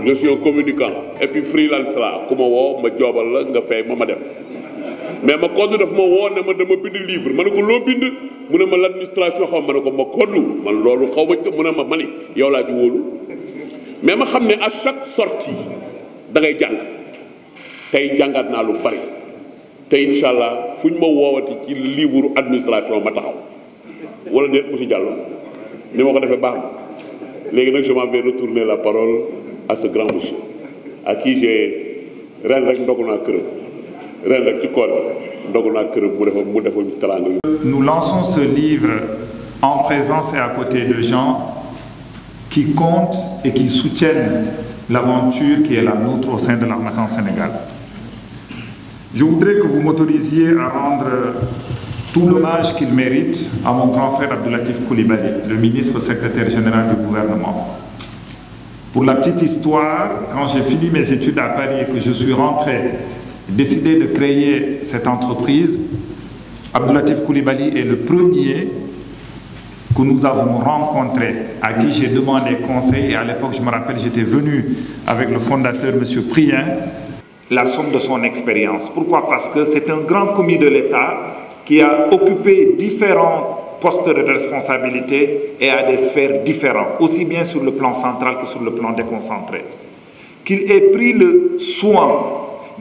Je suis un communicant et puis freelance là ku ma woo ma joobal la nga fay ma dem mais ma code daf ma woo ne ma dama bind livre ma ne ko loo bind mu ne ma l'administration xaw ma ne ko ma code man loolu xaw ma mu ne ma mani yow laa ci wóolu mais ma xam ne à chaque sortie da ngay jàng tey jàngaat naa lu bari te incha allah fu ñu ma woowati ci livre administration ma taxaw wala déet monsieur Diallo ni ma ko defee baax na léegi nag je m'en vais retourner la parole à ce grand monsieur à qui j'ai ren rek ndogu naa këram ren rek ci koor ndogu naa këram mu defal teraanga yu. Nous lançons ce livre en présence et à côté de gens qui comptent et qui soutiennent l'aventure qui est la nôtre au sein de l'Harmattan Sénégal. Je voudrais que vous m'autorisiez à rendre tout l'hommage qu'il mérite à mon grand frère Abdou Latif Coulibaly, le ministre secrétaire général du gouvernement. Pour la petite histoire, quand j'ai fini mes études à Paris et que je suis rentré, décidé de créer cette entreprise, Abdou Latif Coulibaly est le premier que nous avons rencontré, à qui j'ai demandé conseil, et à l'époque, je me rappelle, j'étais venu avec le fondateur, M. Prien, la somme de son expérience. Pourquoi? Parce que c'est un grand commis de l'État qui a occupé différents postes de responsabilité et à des sphères différentes, aussi bien sur le plan central que sur le plan déconcentré. Qu'il ait pris le soin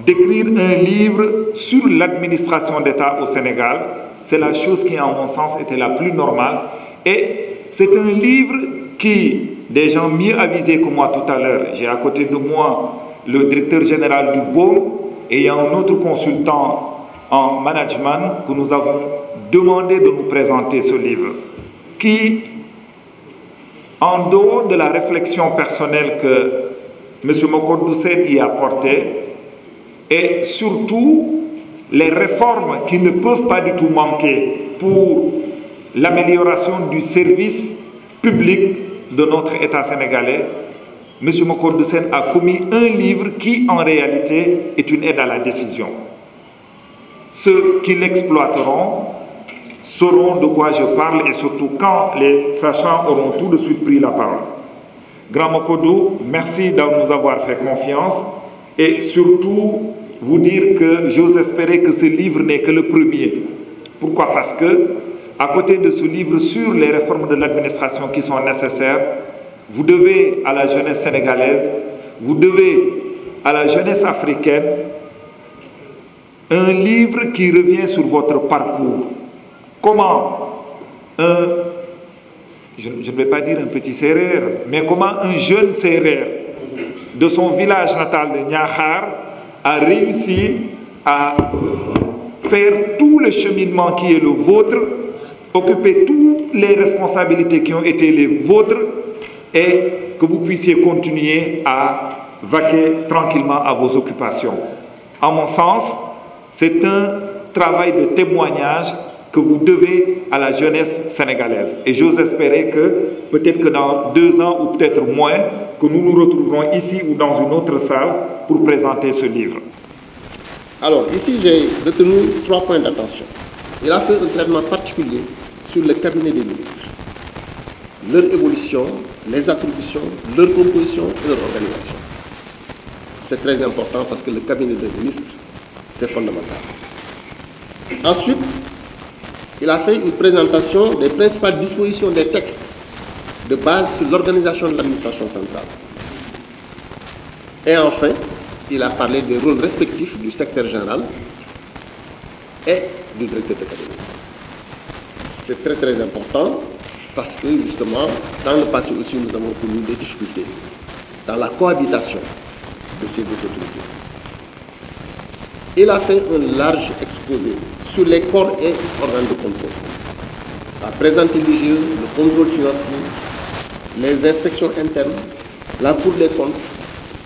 d'écrire un livre sur l'administration d'État au Sénégal, c'est la chose qui, en mon sens, était la plus normale. Et c'est un livre qui, des gens mieux avisés que moi tout à l'heure, j'ai à côté de moi le directeur général du BOM et il y a un autre consultant en management que nous avons demandé de nous présenter ce livre, qui, en dehors de la réflexion personnelle que M. Makodou Sène y a apportée, et surtout les réformes qui ne peuvent pas du tout manquer pour l'amélioration du service public de notre État sénégalais, M. Makodou Sène a commis un livre qui, en réalité, est une aide à la décision. Ceux qui l'exploiteront sauront de quoi je parle et surtout quand les sachants auront tout de suite pris la parole. Grand Makodou, merci de nous avoir fait confiance et surtout vous dire que j'ose espérer que ce livre n'est que le premier. Pourquoi? Parce que, à côté de ce livre sur les réformes de l'administration qui sont nécessaires, vous devez à la jeunesse sénégalaise, vous devez à la jeunesse africaine un livre qui revient sur votre parcours. Comment je ne vais pas dire un petit Sérère, mais comment un jeune Sérère de son village natal de Niakhar a réussi à faire tout le cheminement qui est le vôtre, occuper toutes les responsabilités qui ont été les vôtres et que vous puissiez continuer à vaquer tranquillement à vos occupations. À mon sens, c'est un travail de témoignage que vous devez à la jeunesse sénégalaise. Et j'ose espérer que, peut-être que dans 2 ans ou peut-être moins, que nous nous retrouverons ici ou dans une autre salle pour présenter ce livre. Alors, ici, j'ai retenu 3 points d'attention. Il a fait un traitement particulier sur le cabinet des ministres. Leur évolution, les attributions, leur composition et leur organisation. C'est très important parce que le cabinet des ministres, c'est fondamental. Ensuite, il a fait une présentation des principales dispositions des textes de base sur l'organisation de l'administration centrale. Et enfin, il a parlé des rôles respectifs du secrétaire général et du directeur de cabinet. C'est très très important parce que justement, dans le passé aussi, nous avons connu des difficultés dans la cohabitation de ces deux autorités. Il a fait un large exposé sur les corps et organes de contrôle. Il a présenté l'IGE, le contrôle financier, les inspections internes, la Cour des comptes,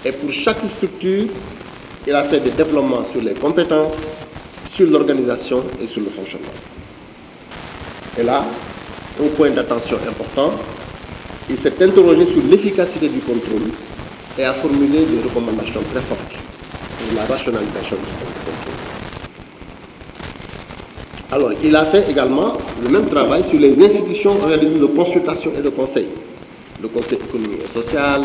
et pour chaque structure, il a fait des développements sur les compétences, sur l'organisation et sur le fonctionnement. Et là, un point d'attention important, il s'est interrogé sur l'efficacité du contrôle et a formulé des recommandations très fortes pour la rationalisation du système de contrôle. Alors, il a fait également le même travail sur les institutions organismes de consultation et de conseil. Le Conseil économique et social,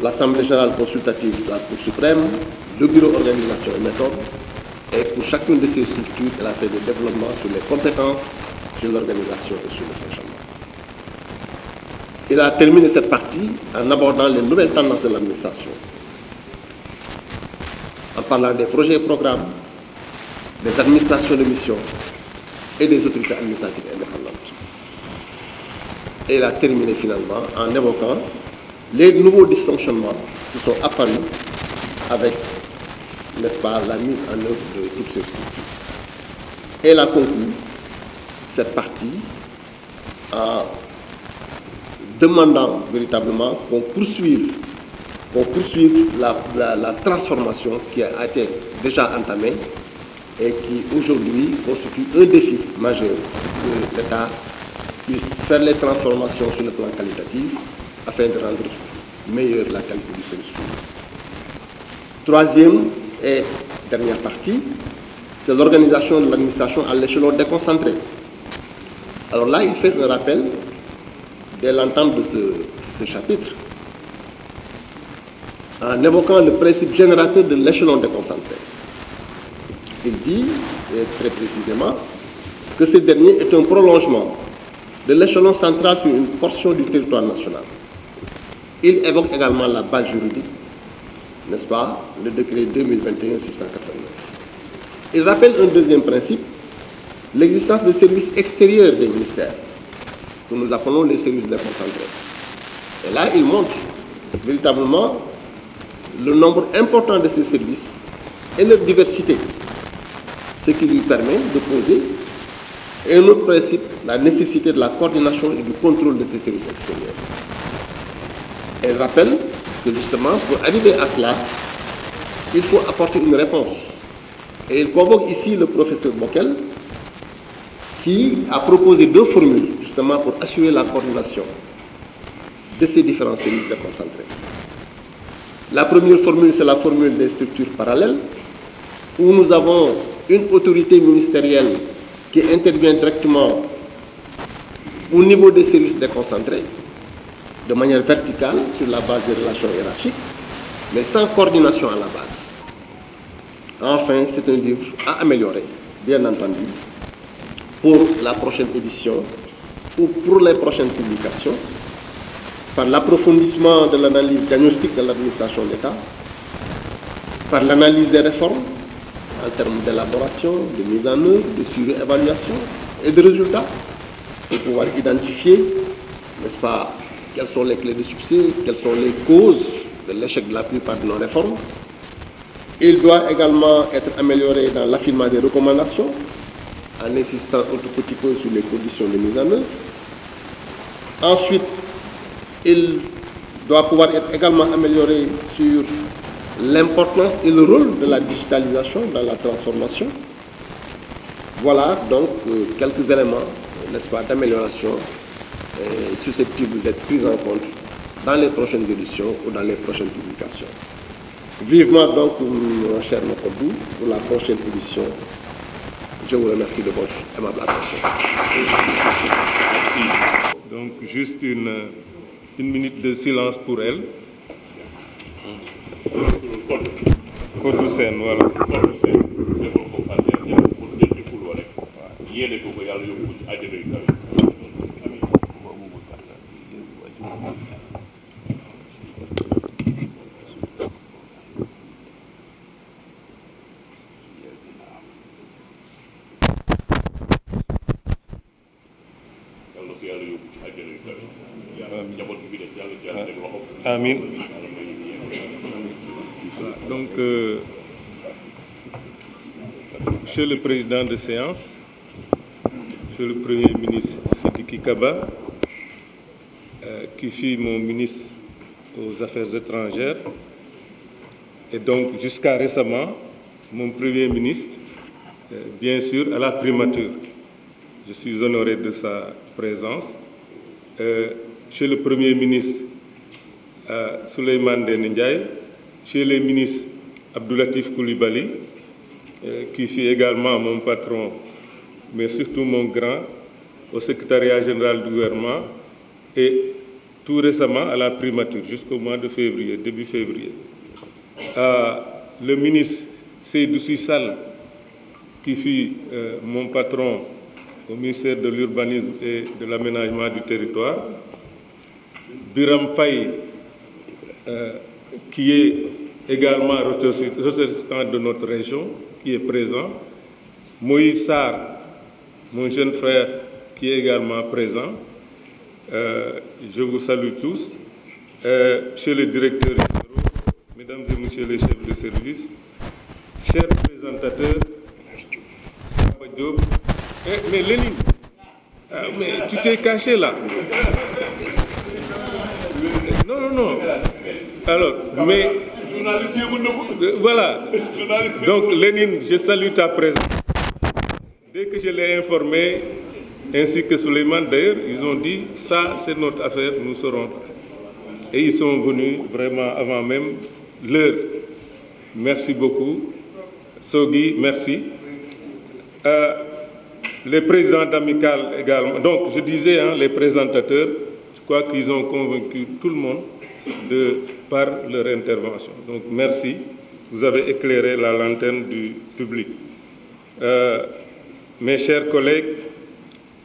l'Assemblée générale consultative de la Cour suprême, le Bureau organisation et méthode. Et pour chacune de ces structures, il a fait des développements sur les compétences, sur l'organisation et sur le fonctionnement. Il a terminé cette partie en abordant les nouvelles tendances de l'administration, en parlant des projets et programmes, des administrations de mission et des autorités administratives indépendantes. Et il a terminé finalement en évoquant les nouveaux dysfonctionnements qui sont apparus avec, n'est-ce pas, la mise en œuvre de toutes ces structures. Et il a conclu cette partie en demandant véritablement qu'on poursuive la transformation qui a été déjà entamée et qui aujourd'hui constitue un défi majeur que l'État puisse faire les transformations sur le plan qualitatif afin de rendre meilleure la qualité du service public. Troisième et dernière partie, c'est l'organisation de l'administration à l'échelon déconcentré. Alors là, il fait un rappel dès l'entente de ce chapitre en évoquant le principe générateur de l'échelon déconcentré. Il dit, très précisément, que ce dernier est un prolongement de l'échelon central sur une portion du territoire national. Il évoque également la base juridique, n'est-ce pas, le décret 2021-689. Il rappelle un deuxième principe, l'existence de services extérieurs des ministères, que nous appelons les services déconcentrés. Et là, il montre véritablement le nombre important de ces services et leur diversité, ce qui lui permet de poser un autre principe, la nécessité de la coordination et du contrôle de ces services extérieurs. Elle rappelle que justement, pour arriver à cela, il faut apporter une réponse. Et il convoque ici le professeur Bockel, qui a proposé deux formules, justement, pour assurer la coordination de ces différents services déconcentrés. La première formule, c'est la formule des structures parallèles, où nous avons une autorité ministérielle qui intervient directement au niveau des services déconcentrés, de manière verticale, sur la base des relations hiérarchiques, mais sans coordination à la base. Enfin, c'est un livre à améliorer, bien entendu, pour la prochaine édition ou pour les prochaines publications, par l'approfondissement de l'analyse diagnostique de l'administration d'État, par l'analyse des réformes en termes d'élaboration, de mise en œuvre, de suivi, évaluation et de résultats, pour pouvoir identifier, n'est-ce pas, quelles sont les clés de succès, quelles sont les causes de l'échec de la plupart de nos réformes. Il doit également être amélioré dans l'affinement des recommandations, en insistant un tout petit peu sur les conditions de mise en œuvre. Ensuite, il doit pouvoir être également amélioré sur l'importance et le rôle de la digitalisation dans la transformation. Voilà donc quelques éléments, n'est-ce pas, d'amélioration susceptibles d'être pris en compte dans les prochaines éditions ou dans les prochaines publications. Vivement donc, mon cher Mokodou, pour la prochaine édition. Je vous remercie de votre aimable attention. Donc, juste une minute de silence pour elle. Kodou Sène, voilà. Amin. Donc, Monsieur le Président de séance, Monsieur le Premier ministre Sidiki Kaba, qui fut mon ministre aux Affaires étrangères, et donc jusqu'à récemment, mon Premier ministre, bien sûr, à la primature. Je suis honoré de sa présence. Chez le Premier ministre Souleymane Ndéné Ndiaye, chez les ministres Abdoulatif Coulibaly, qui fut également mon patron, mais surtout mon grand, au secrétariat général du gouvernement, et tout récemment à la primature, jusqu'au mois de février, début février. Le ministre Seydou Sissal, qui fut mon patron au ministère de l'Urbanisme et de l'Aménagement du territoire, Biram Faye, qui est également ressortissant de notre région, qui est présent, Moïse Sarr, mon jeune frère, qui est également présent. Je vous salue tous. Monsieur le directeur général, mesdames et messieurs les chefs de service, chers présentateurs, Samba Diop, mais Lénine, mais tu t'es caché là. Non. Alors, mais voilà. Donc Lénine, je salue ta présence. Dès que je l'ai informé, ainsi que Souleymane d'ailleurs, ils ont dit ça c'est notre affaire, nous serons là. Et ils sont venus vraiment avant même l'heure. Merci beaucoup. Sogui, merci. Les présidents d'amicales également. Donc je disais, les présentateurs, je crois qu'ils ont convaincu tout le monde par leur intervention. Donc merci, vous avez éclairé la lanterne du public. Mes chers collègues,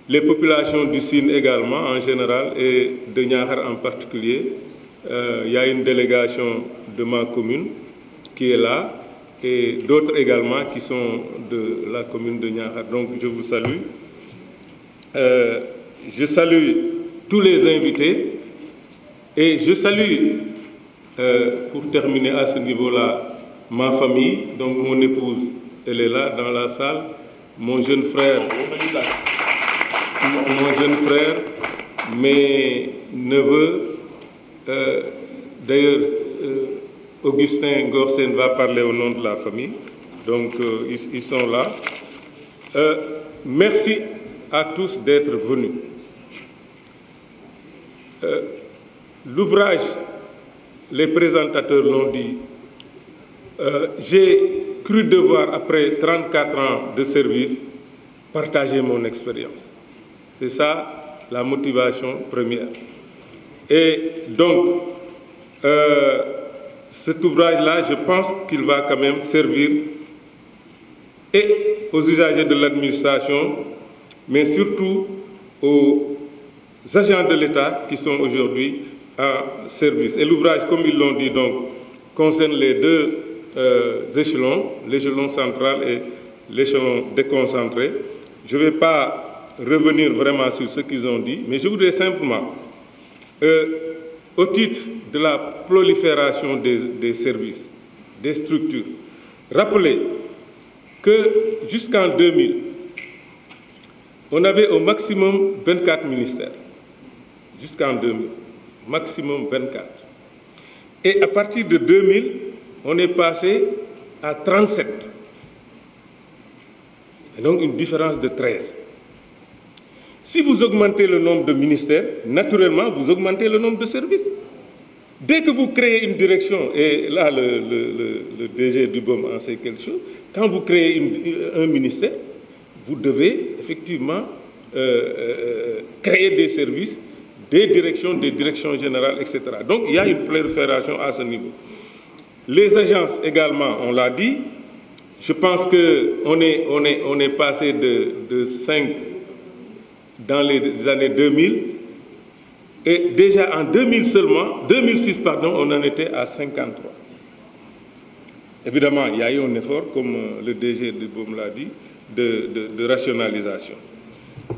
les populations du Sine également en général et de Niakhar en particulier, il y a une délégation de ma commune qui est là et d'autres également qui sont de la commune de Niakhar. Donc je vous salue. Je salue tous les invités et je salue, pour terminer à ce niveau-là, ma famille, donc mon épouse, elle est là dans la salle, mon jeune frère, mes neveux, d'ailleurs, Augustin Gorsen va parler au nom de la famille, donc ils sont là. Merci à tous d'être venus. L'ouvrage, les présentateurs l'ont dit, j'ai cru devoir, après 34 ans de service, partager mon expérience. C'est ça la motivation première. Et donc, cet ouvrage-là, je pense qu'il va quand même servir et aux usagers de l'administration, mais surtout aux agents de l'État qui sont aujourd'hui en service. Et l'ouvrage, comme ils l'ont dit, donc, concerne les deux échelons, l'échelon central et l'échelon déconcentré. Je ne vais pas revenir vraiment sur ce qu'ils ont dit, mais je voudrais simplement, au titre de la prolifération des services, des structures, rappeler que jusqu'en 2000, on avait au maximum 24 ministères. Jusqu'en 2000, maximum 24. Et à partir de 2000, on est passé à 37. Et donc une différence de 13. Si vous augmentez le nombre de ministères, naturellement, vous augmentez le nombre de services. Dès que vous créez une direction, et là, le DG du BOM en sait quelque chose, quand vous créez un ministère, vous devez effectivement créer des services, des directions générales, etc. Donc, il y a une prolifération à ce niveau. Les agences également, on l'a dit, je pense qu'on est passé de 5 dans les années 2000, et déjà en 2006, on en était à 53. Évidemment, il y a eu un effort, comme le DG du BOM l'a dit, de rationalisation.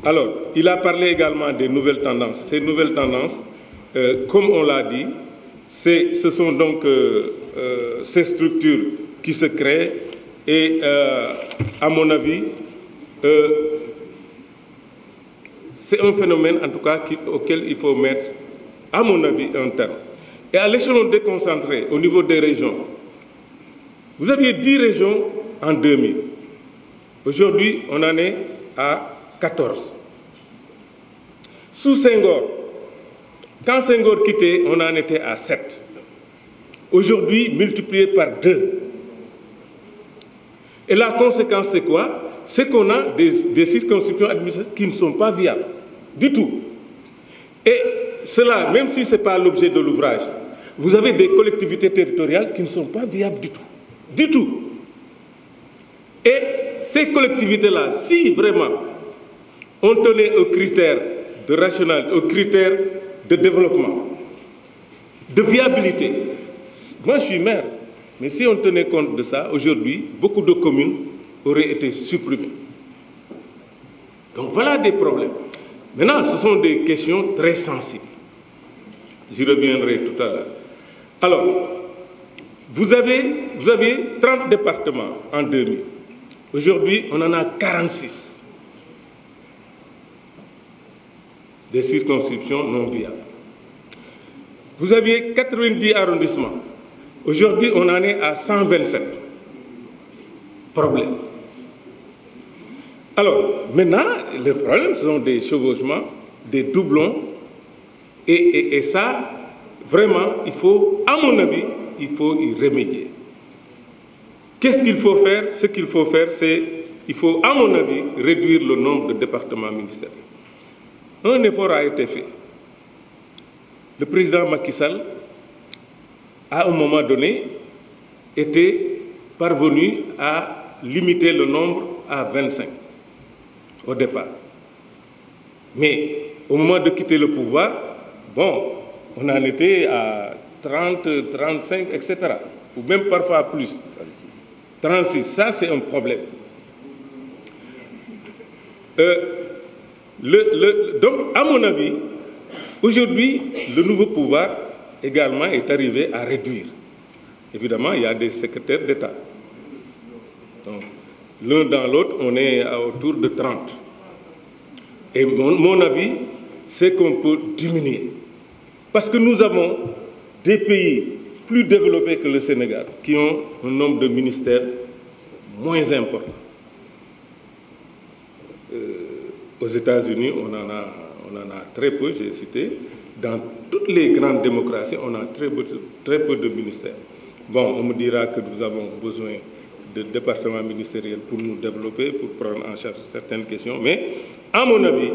Alors, il a parlé également des nouvelles tendances. Ces nouvelles tendances, comme on l'a dit, ce sont donc ces structures qui se créent et, à mon avis, c'est un phénomène, en tout cas, auquel il faut mettre, à mon avis, un terme. Et à l'échelon déconcentré, au niveau des régions, vous aviez 10 régions en 2000. Aujourd'hui, on en est à 14. Sous Senghor, quand Senghor quittait, on en était à 7. Aujourd'hui, multiplié par 2. Et la conséquence, c'est quoi? C'est qu'on a des circonscriptions administratives qui ne sont pas viables du tout. Et cela, même si ce n'est pas l'objet de l'ouvrage, vous avez des collectivités territoriales qui ne sont pas viables du tout. Du tout. Et ces collectivités-là, si vraiment on tenait aux critères de rationalité, aux critères de développement, de viabilité, moi je suis maire, mais si on tenait compte de ça, aujourd'hui, beaucoup de communes auraient été supprimées. Donc voilà des problèmes. Maintenant, ce sont des questions très sensibles. J'y reviendrai tout à l'heure. Alors, vous aviez 30 départements en 2000. Aujourd'hui, on en a 46. Des circonscriptions non viables. Vous aviez 90 arrondissements. Aujourd'hui, on en est à 127. Problème. Alors, maintenant, le problème, ce sont des chevauchements, des doublons. Et ça, vraiment, il faut, à mon avis, il faut y remédier. Qu'est-ce qu'il faut faire? Ce qu'il faut faire, c'est, il faut, à mon avis, réduire le nombre de départements ministériels. Un effort a été fait. Le président Macky Sall, à un moment donné, était parvenu à limiter le nombre à 25 au départ. Mais au moment de quitter le pouvoir, bon, on en était à 30, 35, etc. Ou même parfois plus. 36, ça c'est un problème. Donc, à mon avis, aujourd'hui, le nouveau pouvoir également est arrivé à réduire. Évidemment, il y a des secrétaires d'État. Donc, l'un dans l'autre, on est autour de 30. Et mon avis, c'est qu'on peut diminuer. Parce que nous avons des pays plus développés que le Sénégal qui ont un nombre de ministères moins important. Aux États-Unis, on en a très peu, j'ai cité. Dans toutes les grandes démocraties, on a très peu de ministères. Bon, on me dira que nous avons besoin de départements ministériels pour nous développer, pour prendre en charge certaines questions. Mais, à mon avis,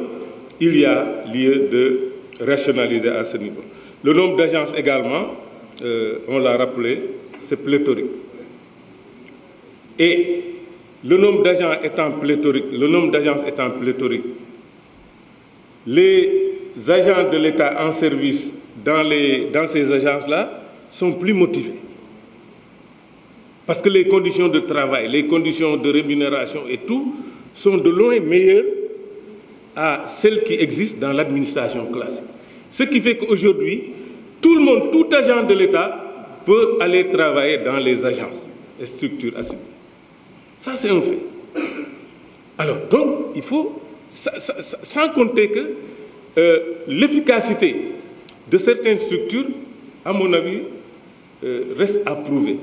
il y a lieu de rationaliser à ce niveau. Le nombre d'agences également, on l'a rappelé, c'est pléthorique. Et le nombre d'agents étant pléthorique, les agents de l'État en service dans ces agences-là sont plus motivés. Parce que les conditions de travail, les conditions de rémunération et tout sont de loin meilleures à celles qui existent dans l'administration classique. Ce qui fait qu'aujourd'hui, tout le monde, tout agent de l'État peut aller travailler dans les agences et structures assignées. Ça, c'est un fait. Alors, donc, il faut, sans compter que l'efficacité de certaines structures, à mon avis, reste à prouver.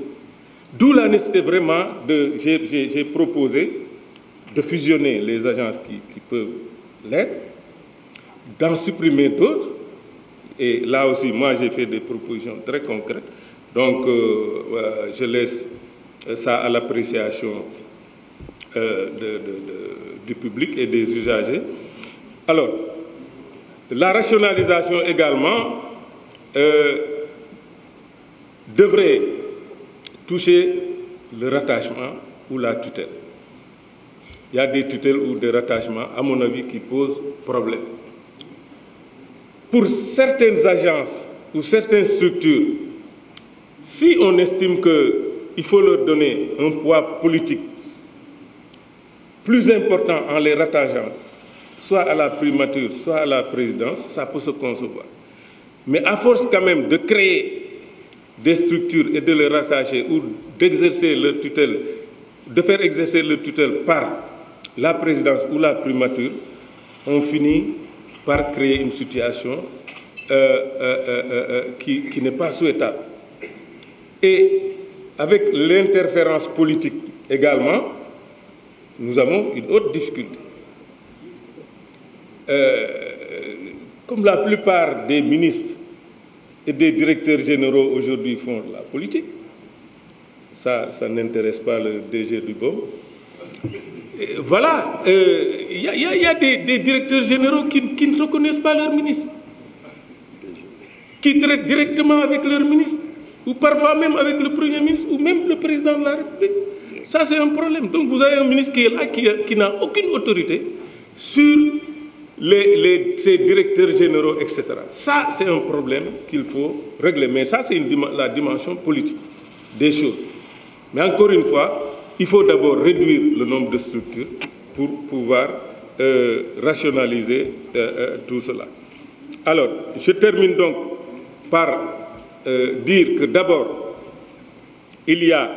D'où la nécessité vraiment j'ai proposé de fusionner les agences qui peuvent l'être, d'en supprimer d'autres. Et là aussi, moi, j'ai fait des propositions très concrètes. Donc, je laisse ça à l'appréciation du public et des usagers. Alors, la rationalisation également devrait toucher le rattachement ou la tutelle. Il y a des tutelles ou des rattachements, à mon avis, qui posent problème. Pour certaines agences ou certaines structures, si on estime qu'il faut leur donner un poids politique plus important en les rattachant, soit à la primature, soit à la présidence, ça peut se concevoir. Mais à force quand même de créer des structures et de les rattacher ou d'exercer leur tutelle, de faire exercer leur tutelle par la présidence ou la primature, on finit par créer une situation qui n'est pas souhaitable. Et avec l'interférence politique également, nous avons une autre difficulté. Comme la plupart des ministres et des directeurs généraux aujourd'hui font de la politique, ça n'intéresse pas le DG du BOM. Voilà, il y a des directeurs généraux qui ne reconnaissent pas leur ministre, qui traitent directement avec leur ministre, ou parfois même avec le Premier ministre, ou même le Président de la République. Ça, c'est un problème. Donc, vous avez un ministre qui est là, qui n'a aucune autorité sur ces directeurs généraux, etc. Ça, c'est un problème qu'il faut régler. Mais ça, c'est la dimension politique des choses. Mais encore une fois, il faut d'abord réduire le nombre de structures pour pouvoir rationaliser tout cela. Alors, je termine donc par dire que d'abord, il y a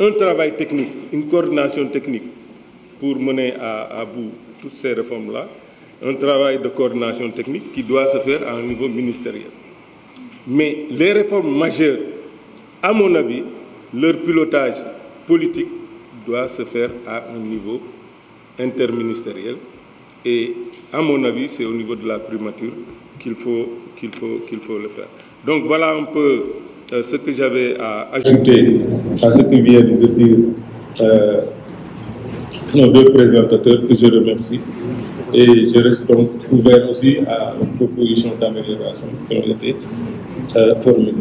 un travail technique, une coordination technique pour mener à bout toutes ces réformes-là, un travail de coordination technique qui doit se faire à un niveau ministériel. Mais les réformes majeures, à mon avis, leur pilotage politique doit se faire à un niveau interministériel. Et à mon avis, c'est au niveau de la primature qu'il faut le faire. Donc voilà un peu ce que j'avais à ajouter à ce que viennent de dire nos deux présentateurs, que je remercie. Et je reste donc ouvert aussi à une proposition d'amélioration qui ont été formulées.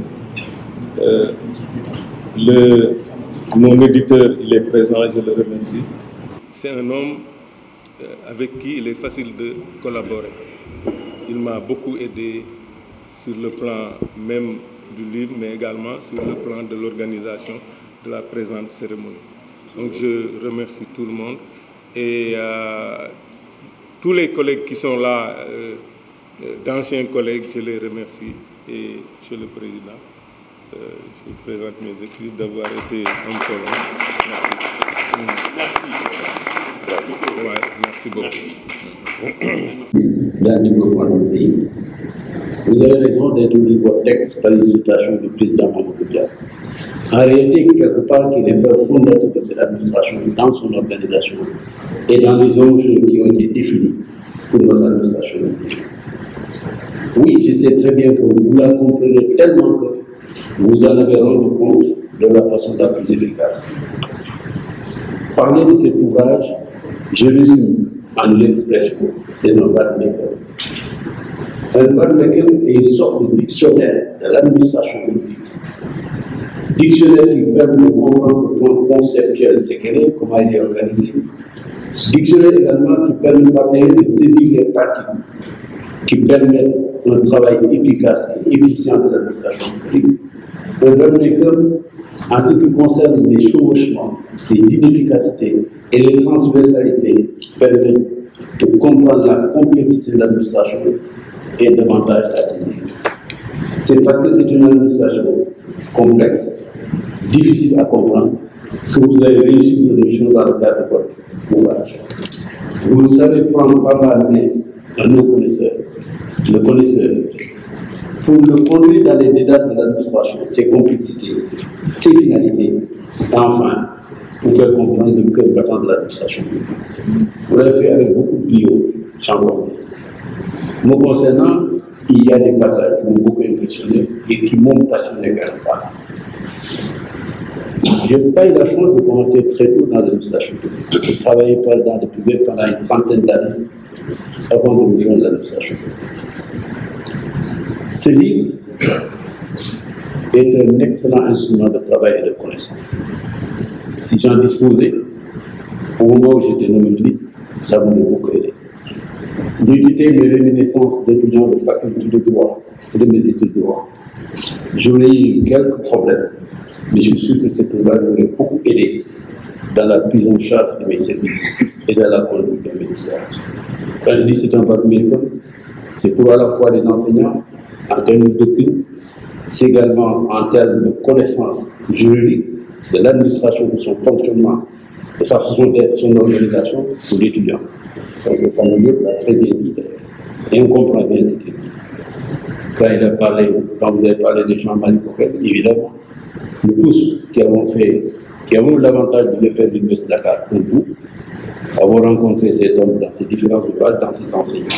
Mon éditeur, il est présent, je le remercie. C'est un homme avec qui il est facile de collaborer. Il m'a beaucoup aidé sur le plan même du livre, mais également sur le plan de l'organisation de la présente cérémonie. Donc je remercie tout le monde et tous les collègues qui sont là, d'anciens collègues, je les remercie. Et Monsieur le Président, je présente mes excuses d'avoir été un peu long. Merci. Ouais, merci beaucoup. Vous avez raison d'introduire votre texte par une citation du président Mamadou Dia. En réalité, quelque part, qui est le père fondateur de cette administration dans son organisation et dans les enjeux qui ont été définis pour notre administration. Oui, je sais très bien que vous la comprenez tellement que vous en avez rendu compte de la façon la plus efficace. Parler de cet ouvrage, je résume en l'expression, c'est un vade-mecum. Un vade-mecum est une sorte de dictionnaire de l'administration publique. Dictionnaire qui permet de comprendre le plan conceptuel, c'est comment il est organisé. Dictionnaire également qui permet de saisir les pratiques, qui permettent un travail efficace et efficient de l'administration publique. Un vade-mecum en ce qui concerne les chevauchements, les inefficacités et les transversalités qui permettent de comprendre la complexité de l'administration et davantage à saisir. C'est parce que c'est une administration complexe, difficile à comprendre, que vous avez réussi une mission dans le cadre de votre ouvrage. Vous savez prendre par la main un nos connaisseurs, le connaisseur, pour le conduire dans les détails de l'administration, ses complexités, ses finalités, enfin, pour faire comprendre le cœur battant de l'administration. Vous l'avez fait avec beaucoup de brio, chambon. Me concernant, il y a des passages qui m'ont beaucoup impressionné et qui m'ont passionné également. Je n'ai pas eu la chance de commencer très tôt dans l'administration publique. J'ai travaillé dans le privé pendant une trentaine d'années avant de rejoindre l'administration publique. Ce livre est un excellent instrument de travail et de connaissance. Si j'en disposais, au moment où j'étais nommé ministre, ça m'aurait beaucoup aidé. J'ai quitté mes réminiscences d'étudiant de faculté de droit et de mes études de droit. J'aurais eu quelques problèmes, mais je suis sûr que cet ouvrage m'aurait beaucoup aidé dans la prise en charge de mes services et dans la conduite du ministère. Quand je dis c'est un vade-mecum, c'est pour à la fois les enseignants, en termes de doctrine, c'est également en termes de connaissances juridiques de l'administration, de son fonctionnement, de sa façon d'être, son organisation pour l'étudiant. Parce que ça nous l'a très bien dit, et on comprend bien ce qu'il dit. Quand vous avez parlé de Jean-Marie Bockel, évidemment, nous tous qui avons l'avantage de le faire de l'Université de Dakar pour vous, avoir rencontré cet homme dans ses différents ouvrages, dans ses enseignements.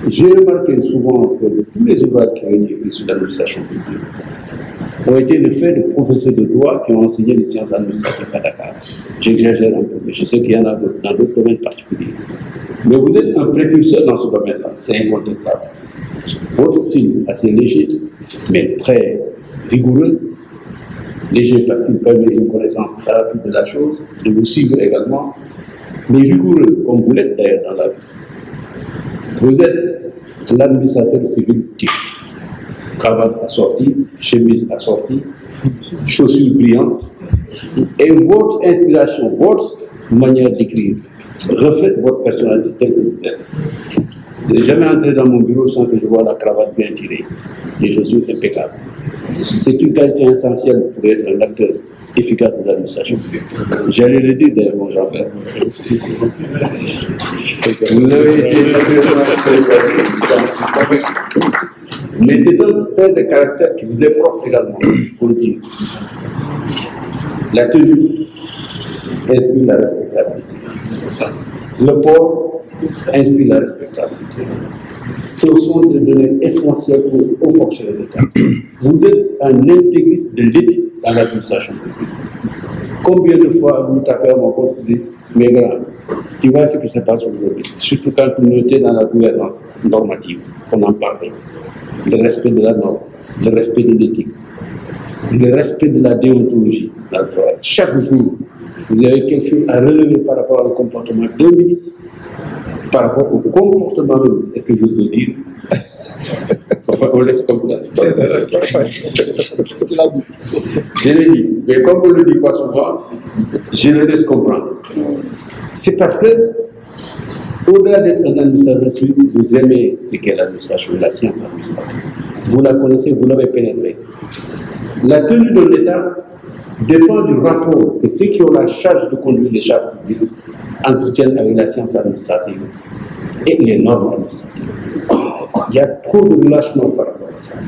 J'ai remarqué souvent que tous les ouvrages qui ont été écrits sur l'administration publique ont été le fait de professeurs de droit qui ont enseigné les sciences administratives à Dakar. J'exagère un peu, mais je sais qu'il y en a dans d'autres domaines particuliers. Mais vous êtes un précurseur dans ce domaine-là, c'est incontestable. Votre style assez léger, mais très rigoureux, léger parce qu'il permet une connaissance très rapide de la chose, de vous suivre également, mais rigoureux, comme vous l'êtes d'ailleurs dans la vie. Vous êtes l'administrateur civil type. Cravate assortie, chemise assortie, chaussures brillantes. Et votre inspiration, votre manière d'écrire reflète votre personnalité telle que vous êtes. Je n'ai jamais entré dans mon bureau sans que je vois la cravate bien tirée, les chaussures impeccables. C'est une qualité essentielle pour être un acteur efficace de l'administration publique. J'allais le dire d'ailleurs, mon Jean-Frère. Vous avez été... Mais c'est un trait de caractère qui vous est propre également, il faut le dire. La tenue inspire la respectabilité. C'est ça. Le port inspire la respectabilité. Ce sont des données essentielles pour aux fonctionnaires de l'État. Vous êtes un intégriste de l'éthique dans l'administration publique. Combien de fois vous tapez à mon compte et dites, mais grand, tu vois ce qui se passe aujourd'hui, surtout quand vous êtes dans la gouvernance normative, qu'on en parlait. Le respect de la norme, le respect de l'éthique, le respect de la déontologie dans le travail. Chaque jour, vous avez quelque chose à relever par rapport au comportement d'un ministre, par rapport au comportement même, et que je veux dire, enfin, on laisse comme ça. Je l'ai dit, mais comme on ne le dit pas souvent, je le laisse comprendre. C'est parce que, au-delà d'être un administrateur civil, vous aimez ce qu'est l'administration, la science administrative. Vous la connaissez, vous l'avez pénétrée. La tenue de l'État dépend du rapport que ceux qui ont la charge de conduire les charges publiques entretiennent avec la science administrative et les normes administratives. Il y a trop de relâchement par rapport à ça.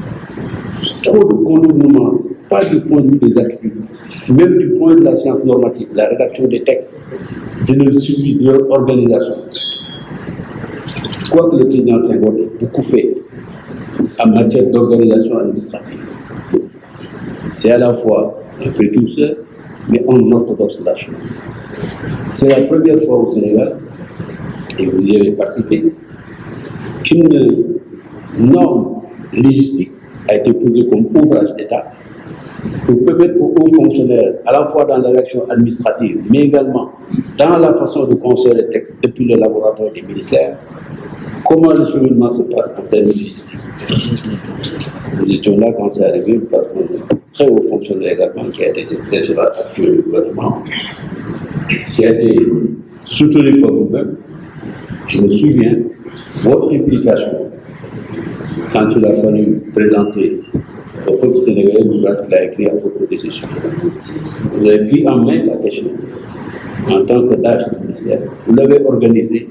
Trop de contournement, pas du point de vue des attitudes, même du point de la science normative, la rédaction des textes, de leur suivi, de leur organisation. Quoique le président Senghor ait beaucoup fait en matière d'organisation administrative, c'est à la fois un précurseur, mais un orthodoxe lâche. C'est la première fois au Sénégal, et vous y avez participé, qu'une norme légistique a été posée comme ouvrage d'État pour permettre aux hauts fonctionnaires, à la fois dans la réaction administrative, mais également dans la façon de construire les textes depuis le laboratoire des ministères, comment le cheminement se passe en termes légistiques. Nous étions là quand c'est arrivé par un très haut fonctionnaire également qui a été secrétaire général actuel du gouvernement, qui a été soutenu par vous-même. Je me souviens, votre implication, quand il a fallu présenter au peuple sénégalais l'ouvrage qu'il a écrit à propos des échanges. Vous avez pris en main la question en tant que DAGE du ministère. Vous l'avez organisé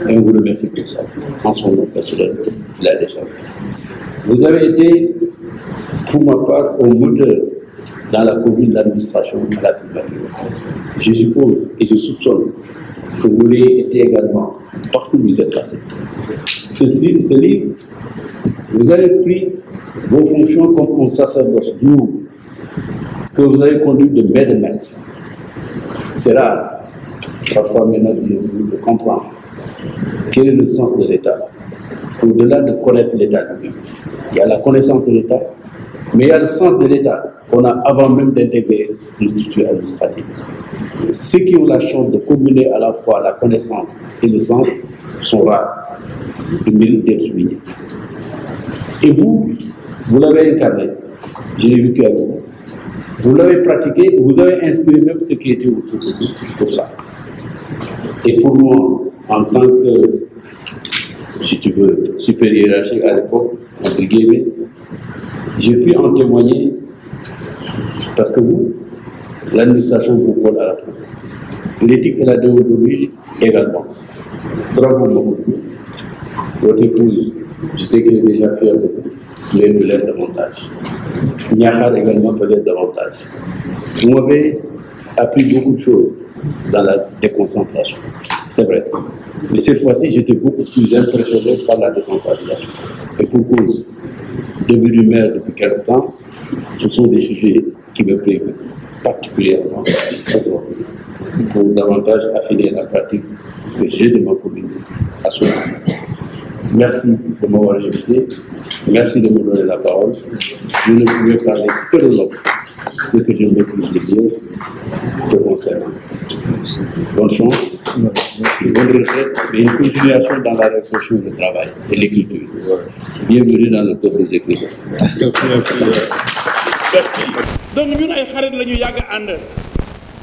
et on vous remercie pour ça, en son nom personnel, il a déjà fait. Vous avez été, pour ma part, au moteur dans la commune d'administration à la primature. Je suppose et je soupçonne que vous l'ayez été également partout où vous êtes passé. Ce livre, vous avez pris vos fonctions comme un sacerdoce lourd que vous avez conduit de main de maître. C'est rare, parfois maintenant, de comprendre quel est le sens de l'État, au-delà de connaître l'État lui-même. Il y a la connaissance de l'État, mais il y a le sens de l'État qu'on a avant même d'intégrer une structure administrative. Ceux qui ont la chance de combiner à la fois la connaissance et le sens sont rares, ils méritent d'être soulignés. Et vous, vous l'avez incarné, je l'ai vécu avec vous. Vous l'avez pratiqué, vous avez inspiré même ceux qui étaient autour de vous pour ça. Et pour moi, en tant que, si tu veux, supérieur hiérarchique à l'époque, entre guillemets, J'ai pu en témoigner parce que vous, l'administration vous colle à la peau. L'éthique et la déontologie également. Bravo beaucoup. Votre épouse, je sais qu'elle est déjà fière de vous, mais peut-être davantage. Niakhar également peut-être davantage. Vous m'avez appris beaucoup de choses dans la déconcentration. C'est vrai. Mais cette fois-ci, j'étais beaucoup plus impressionné par la décentralisation. Et pour cause, devenu maire depuis quelque temps, ce sont des sujets qui me préoccupent particulièrement pour davantage affiner la pratique que j'ai de ma commune à ce moment. Merci de m'avoir invité. Merci de me donner la parole. Je ne pouvais parler que de l'homme. Ce que je maîtrise le mieux te concerne. Bonne chance, bonne retraite et une continuation dans la réflexion du travail et l'écriture. Bienvenue dans le peuple des écrivains. Merci. Donc ñun ay xarit la ñu yàgg ànd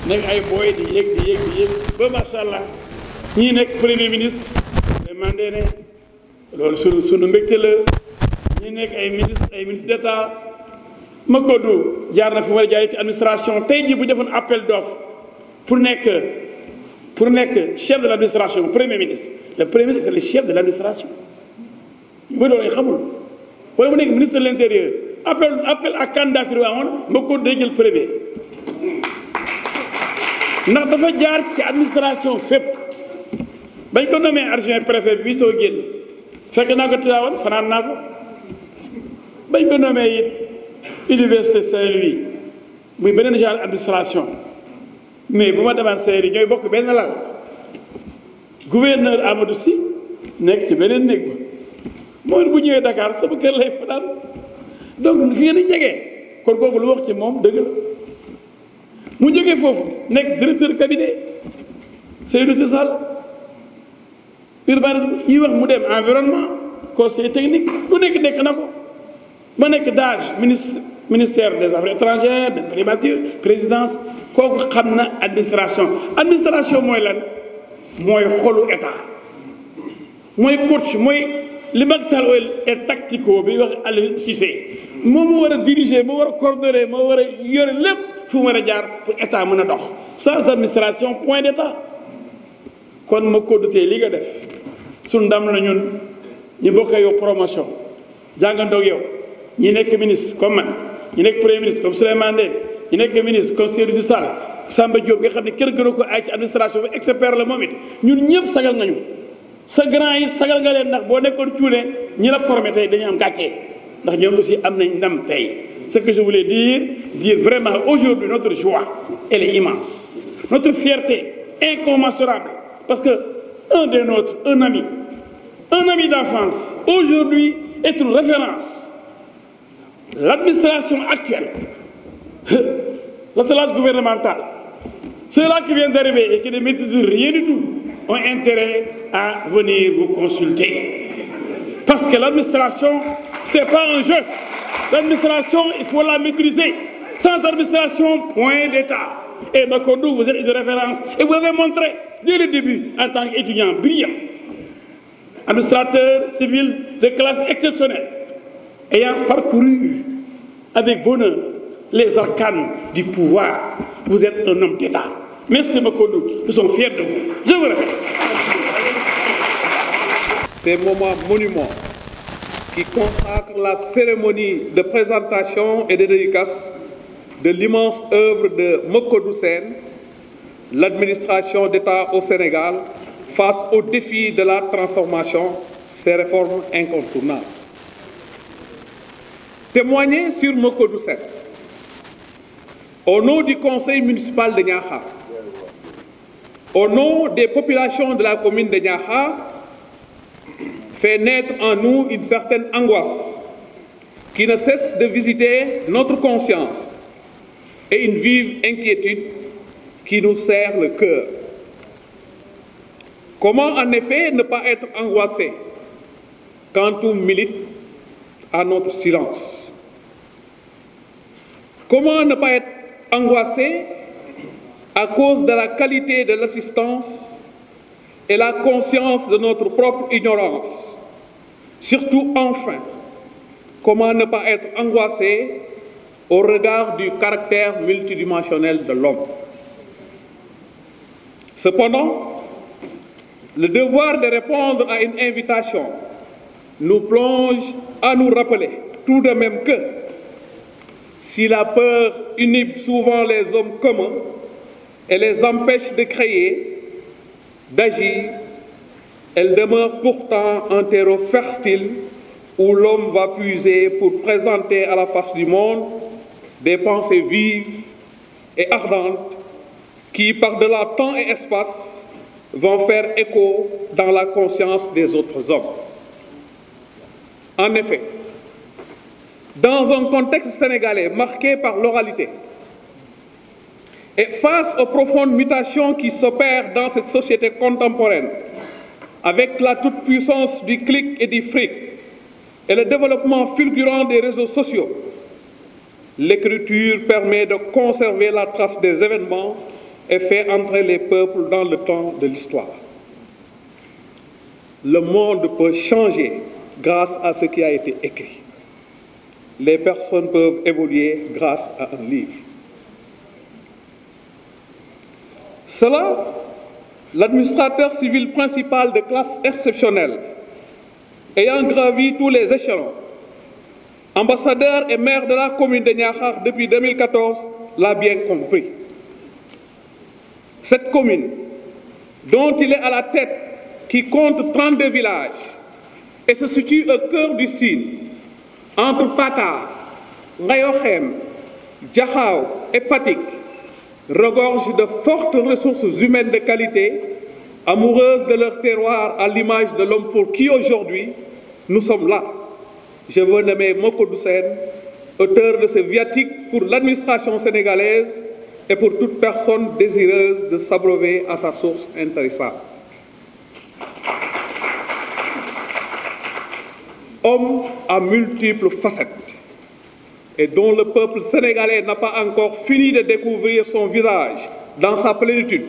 nekk ay booy di yéeg ba macha allah ñii nekk premier ministre demandé ne loolu sunu mbégte la ñi nekk ay ministre d'état Makodou jaar na fi war a jaay ci administration tey jii bu defoon appel d'offre pour nekk chef de l'administration premier ministre le premier ministre c'est le chef de l'administration ñu bëri loolu xamul wala mu nekk ministre de l'intérieur appel à candidature bi amoon Makodou day jël premier ndax dafa jaar ci administration fépp bañ ko nommé adjoint préfet bi soo génn fekk naa ko Tivaouane fanaan naa ko bañ ko nommé it université Saint-Louis muy beneen genre administration mais bu ma demaan Saint-Louis ñooy bokk benn lal gouverneur Amadou Sy nekk ci beneen néeg ba moom bu ñëwee Dakar sama kër lay fanaan donc ki ngeen di jege kon kooku lu wax ci moom dëgg la mu jógee foofu nekk directeur cabinet Seydou Sy Sall urbanisme yi wax mu dem environnement conseiller technique lu nekk na ko ma nekk DAGE ministère des affaires étrangères de primature présidence kooku xam na administration mooy lan mooy xolu état mooy coach mooy li Macky Sall est tactico bi wax Aliou Cissé moo mu war a diriger moo war a coordonner moo war a yore lépp fu mu war a jaar pour état mën a dox sans administration point d'état kon ma kodutee li nga def suñu ndam la ñun ñu bokk yow promotion jàngandoog yow ñi nekk ministre comme man ñi nekk premier ministre comme Souleymane Ndéné ñi nekk ministre comme Seydou Sy Sall Samba Diop nga xam ne kër gënu ko ay ci administration bi expert la moom it ñun ñëpp sagal nañu sa grand yi sagal nga leen ndax boo nekkoon cuune ñi la formé tey dañu am gàccee ndax ñoom aussi am nañ ndam tey ce que je voulais dire vraiment aujourd'hui notre joie elle est immense notre fierté incommensurable parce que un des nôtres un ami d'enfance aujourd'hui est une référence. L'administration actuelle, l'attelage gouvernemental, ceux-là qui viennent d'arriver et qui ne maîtrisent rien du tout ont intérêt à venir vous consulter. Parce que l'administration, ce n'est pas un jeu. L'administration, il faut la maîtriser. Sans administration, point d'État. Et Makodou, vous êtes une référence. Et vous l'avez montré dès le début en tant qu'étudiant brillant. Administrateur civil de classe exceptionnelle. Ayant parcouru avec bonheur les arcanes du pouvoir, vous êtes un homme d'État. Merci Makodou, nous sommes fiers de vous. Je vous remercie. Ces moments monuments qui consacrent la cérémonie de présentation et de dédicace de l'immense œuvre de Makodou Sène, l'administration d'État au Sénégal face aux défis de la transformation, ces réformes incontournables. Témoigner sur Makodou Sène au nom du conseil municipal de Niakhar, au nom des populations de la commune de Niakhar, fait naître en nous une certaine angoisse qui ne cesse de visiter notre conscience et une vive inquiétude qui nous serre le cœur. Comment en effet ne pas être angoissé quand on milite à notre silence? Comment ne pas être angoissé à cause de la qualité de l'assistance et la conscience de notre propre ignorance, surtout enfin comment ne pas être angoissé au regard du caractère multidimensionnel de l'homme? Cependant, le devoir de répondre à une invitation nous plonge à nous rappeler tout de même que si la peur inhibe souvent les hommes communs et les empêche de créer, d'agir, elle demeure pourtant un terreau fertile où l'homme va puiser pour présenter à la face du monde des pensées vives et ardentes qui, par-delà temps et espace, vont faire écho dans la conscience des autres hommes. En effet, dans un contexte sénégalais marqué par l'oralité et face aux profondes mutations qui s'opèrent dans cette société contemporaine, avec la toute-puissance du clic et du fric et le développement fulgurant des réseaux sociaux, l'écriture permet de conserver la trace des événements et fait entrer les peuples dans le temps de l'histoire. Le monde peut changer grâce à ce qui a été écrit. Les personnes peuvent évoluer grâce à un livre. Cela, l'administrateur civil principal de classe exceptionnelle, ayant gravi tous les échelons, ambassadeur et maire de la commune de Niakhar depuis 2014, l'a bien compris. Cette commune, dont il est à la tête, qui compte 32 villages et se situe au cœur du Sine, entre Pata, Ngayokhem, Diakhao et Fatick, regorge de fortes ressources humaines de qualité, amoureuses de leur terroir à l'image de l'homme pour qui aujourd'hui nous sommes là. Je veux nommer Makodou Sène, auteur de ce viatique pour l'administration sénégalaise et pour toute personne désireuse de s'abreuver à sa source intéressante. Homme à multiples facettes et dont le peuple sénégalais n'a pas encore fini de découvrir son visage dans sa plénitude,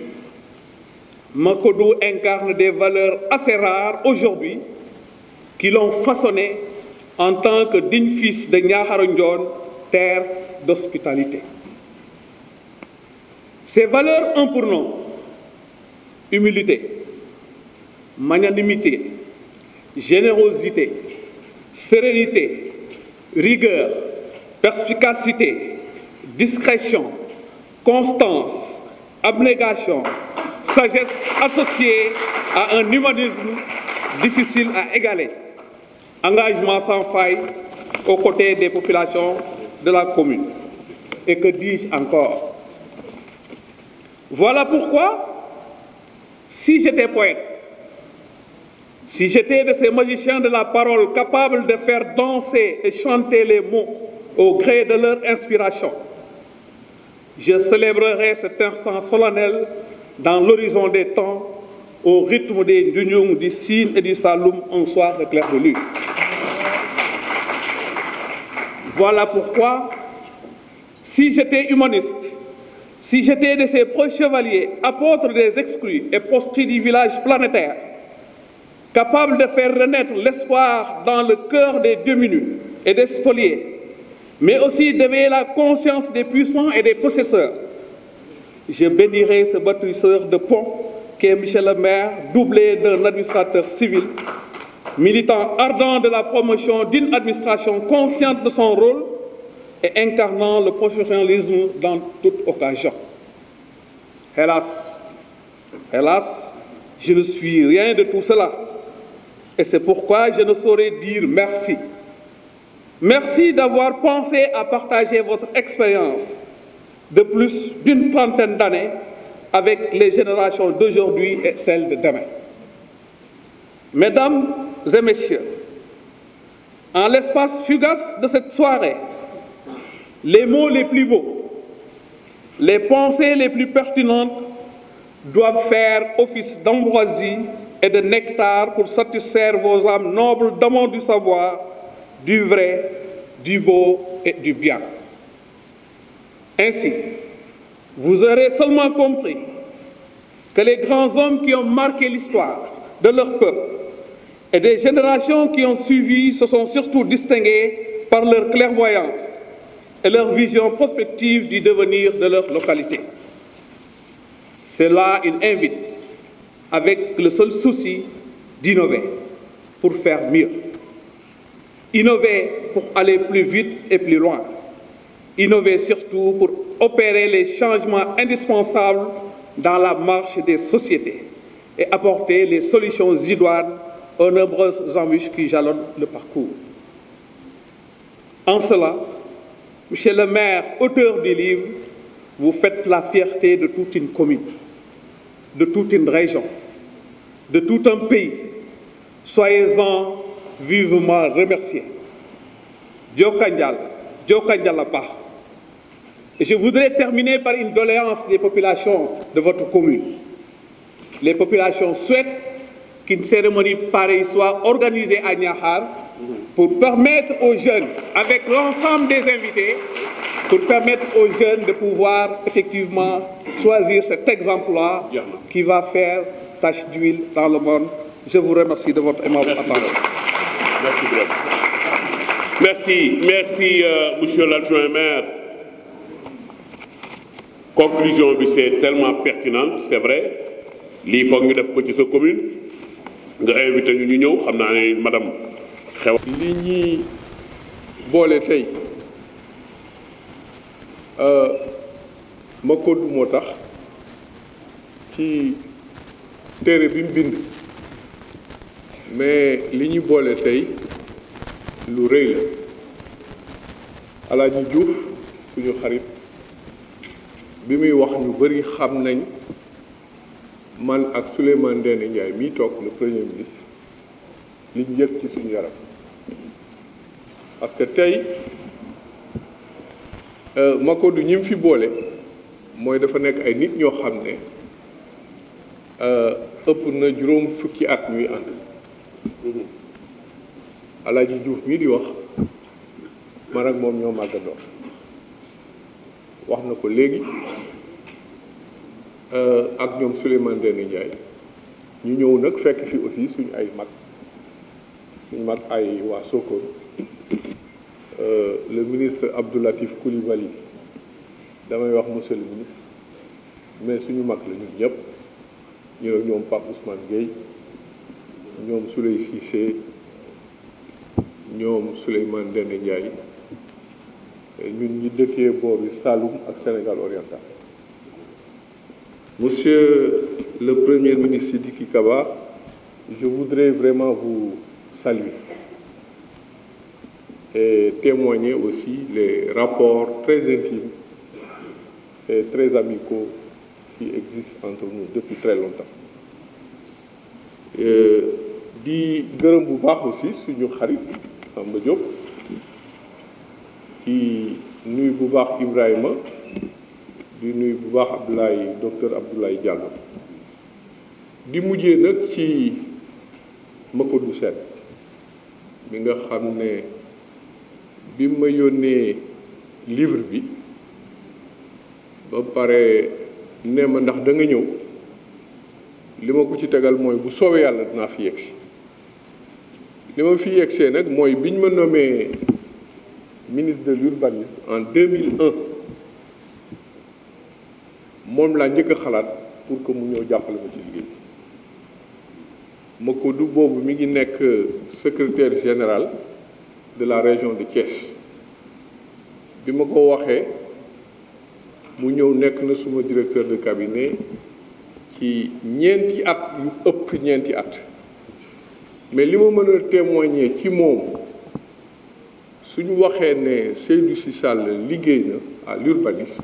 Makodou incarne des valeurs assez rares aujourd'hui qui l'ont façonné en tant que digne fils de Niakhar Ndione, terre d'hospitalité. Ces valeurs ont pour nom humilité, magnanimité, générosité, sérénité, rigueur, perspicacité, discrétion, constance, abnégation, sagesse associée à un humanisme difficile à égaler, engagement sans faille aux côtés des populations de la commune. Et que dis-je encore? Voilà pourquoi, si j'étais poète, si j'étais de ces magiciens de la parole capables de faire danser et chanter les mots au gré de leur inspiration, je célébrerais cet instant solennel dans l'horizon des temps au rythme des Ndounyung, du Sine et du Saloum un soir de clair de lune. Voilà pourquoi, si j'étais humaniste, si j'étais de ces proches chevaliers, apôtres des exclus et proscrits du village planétaire, capables de faire renaître l'espoir dans le cœur des démunis et des spoliés, mais aussi d'éveiller la conscience des puissants et des possesseurs, je bénirais ce bâtisseur de pont qu'est Michel le maire, doublé d'un administrateur civil, militant ardent de la promotion d'une administration consciente de son rôle et incarnant le professionnalisme dans toute occasion. Hélas, je ne suis rien de tout cela. Et c'est pourquoi je ne saurais dire merci. Merci d'avoir pensé à partager votre expérience de plus d'une trentaine d'années avec les générations d'aujourd'hui et celles de demain. Mesdames et messieurs, en l'espace fugace de cette soirée, les mots les plus beaux, les pensées les plus pertinentes doivent faire office d'ambroisie et de nectar pour satisfaire vos âmes nobles d'amants du savoir, du vrai, du beau et du bien. Ainsi, vous aurez seulement compris que les grands hommes qui ont marqué l'histoire de leur peuple et des générations qui ont suivi se sont surtout distingués par leur clairvoyance et leur vision prospective du devenir de leur localité. Cela, ils invitent avec le seul souci d'innover pour faire mieux. Innover pour aller plus vite et plus loin. Innover surtout pour opérer les changements indispensables dans la marche des sociétés et apporter les solutions idoines aux nombreuses embûches qui jalonnent le parcours. En cela, Monsieur le maire, auteur du livre, vous faites la fierté de toute une commune, de toute une région, de tout un pays. Soyez-en vivement remerciés. Et je voudrais terminer par une doléance des populations de votre commune. Les populations souhaitent qu'une cérémonie pareille soit organisée à Niakhar pour permettre aux jeunes, avec l'ensemble des invités, pour permettre aux jeunes de pouvoir effectivement choisir cet exemple-là qui va faire tache d'huile dans le monde. Je vous remercie de votre aimable attention. Merci beaucoup. Merci, monsieur l'adjoint maire. Conclusion, c'est tellement pertinente, c'est vrai. Il faut que nous fassions ci sa commune. Nga invité ñu ñëw xam naa ne madame xew. li ñuy boole tey Makodou moo tax ci téere bi mu bind mais li ñuy boole tey lu rëy la Alaaji Diouf suñu xarit bi muy wax ñu bari xam nañ man ak Souleymane Ndéné Ndiaye mii toog le premier ministre li ñu yëg ci suñu yaram parce que tey Makodou ñi mu fi boole mooy dafa nekk ay nit ñoo xam ne ëpp na juróom fukki at ñuy ànd Alaaji Diouf mii di wax man ak moom ñoo màggandoo wax na ko léegi ak ñoom Souleymane Ndéné Ndiaye ñu ñëw nag fekk fi aussi suñu ay mag ay waa Sokone le ministre Abdou Latif Coulibaly damay wax monsieur le ministre mais suñu mag la ñun ñëpp ñu ne ñoom Pape Ousmane Gueye ñoom Souley Cissé ñoom Souleymane Ndéné Ndiaye ñun ñi dëkkee booru Saloum ak Sénégal oriental. Monsieur le Premier ministre Sidiki Kaba, je voudrais vraiment vous saluer et témoigner aussi les rapports très intimes et très amicaux qui existent entre nous depuis très longtemps. Di gërëm bu baax aussi suñu xarit Samba Diop di nuyu bu baax Ibrahima di nuyu bu baax Abdoulaye docteur Abdoulaye Diallo di mujjee nag ci Makodou Sène bi nga xam ne bi ma yónnee livre bi ba pare ne ma ndax da nga ñëw li ma ko ci tegal mooy bu soobee yàlla dinaa fi yegsi li ma fi yegsee nag mooy biñ ma nommé ministre de l'urbanisme en 2001 moom laa njëkk a xalaat pour que mu ñëw jàppale ma ci liggéey Makodou boobu mi ngi nekk secrétaire général de la région de Thiès bi ma ko waxee mu ñëw nekk na suma directeur de cabinet ci ñeenti at yu ëpp ñeenti at mais li ma mën a témoigner ci moom suñu waxee ne Seydou Sy Sall liggéey na à l'urbanisme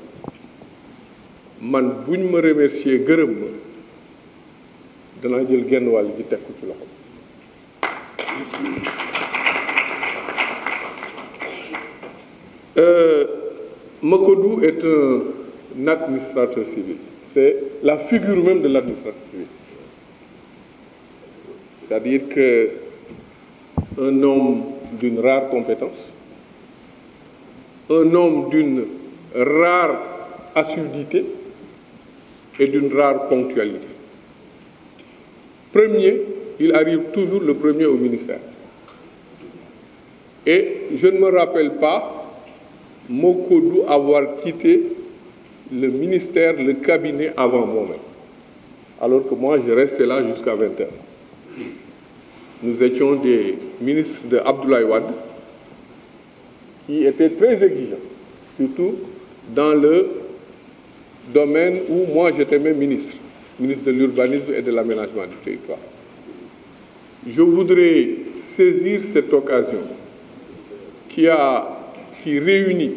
man buñ ma remercier gërëm ma danaa jël genn wàll ji teg ko ci loxo Makodou est un administrateur civil. C'est la figure même de l'administrateur civil. C'est-à-dire qu'un homme d'une rare compétence, un homme d'une rare assiduité et d'une rare ponctualité. Premier, il arrive toujours le premier au ministère. Et je ne me rappelle pas Mokodou avoir quitté le ministère, le cabinet avant moi-même. Alors que moi, je restais là jusqu'à 20h. Nous étions des ministres de Abdoulaye Wade qui étaient très exigeants, surtout dans le domaine où moi j'étais même ministre de l'urbanisme et de l'aménagement du territoire. Je voudrais saisir cette occasion qui réunit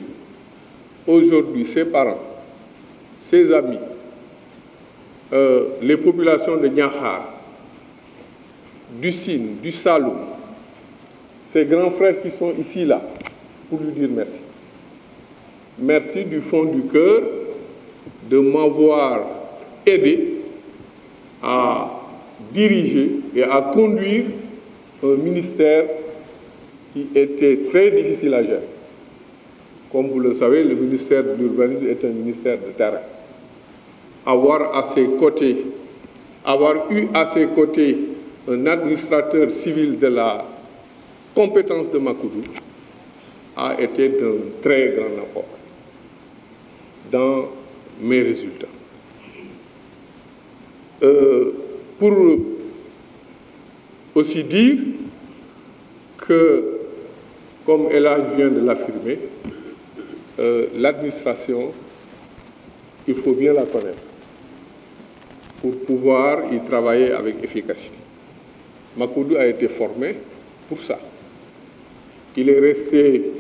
aujourd'hui ses parents, ses amis, les populations de Niakhar, du Sine, du Saloum, ses grands frères qui sont ici, là, pour lui dire merci. Merci du fond du cœur de m'avoir aidé à diriger et à conduire un ministère qui était très difficile à gérer. Comme vous le savez, le ministère de l'urbanisme est un ministère de terrain. Avoir eu à ses côtés un administrateur civil de la compétence de Makoudou a été d'un très grand apport dans mes résultats. Pour aussi dire que, comme Elhadj vient de l'affirmer, l'administration, il faut bien la connaître pour pouvoir y travailler avec efficacité. Makoudou a été formé pour ça. Il est resté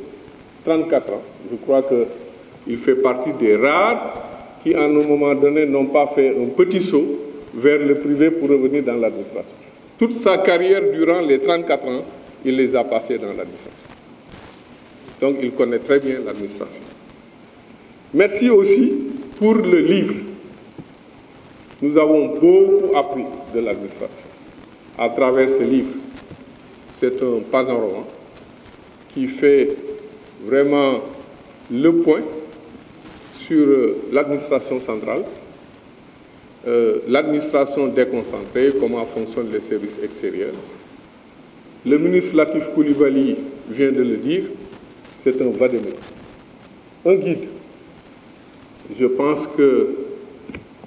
34 ans. Je crois qu'il fait partie des rares qui, à un moment donné, n'ont pas fait un petit saut vers le privé pour revenir dans l'administration. Toute sa carrière, durant les 34 ans, il les a passés dans l'administration. Donc, il connaît très bien l'administration. Merci aussi pour le livre. Nous avons beaucoup appris de l'administration à travers ce livre. C'est un panorama qui fait vraiment le point sur l'administration centrale, l'administration déconcentrée, comment fonctionnent les services extérieurs. Le ministre Latif Coulibaly vient de le dire, c'est un vademecum, un guide. Je pense que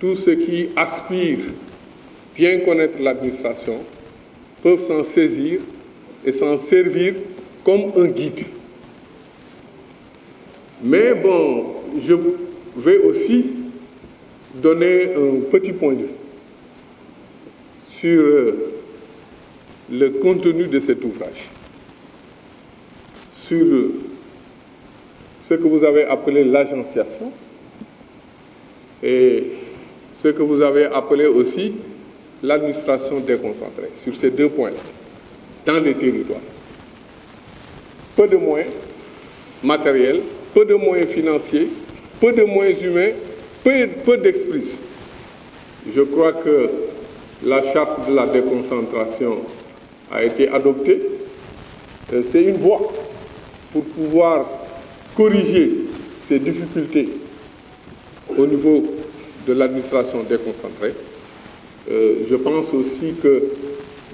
tous ceux qui aspirent bien connaître l'administration peuvent s'en saisir et s'en servir comme un guide. Mais bon, je vais aussi donner un petit point de vue sur le contenu de cet ouvrage, sur ce que vous avez appelé l'agenciation et ce que vous avez appelé aussi l'administration déconcentrée, sur ces deux points-là, dans les territoires. Peu de moyens matériels, peu de moyens financiers, peu de moyens humains, peu d'expertise. Je crois que la charte de la déconcentration a été adoptée. C'est une voie pour pouvoir corriger ces difficultés au niveau de l'administration déconcentrée. Je pense aussi que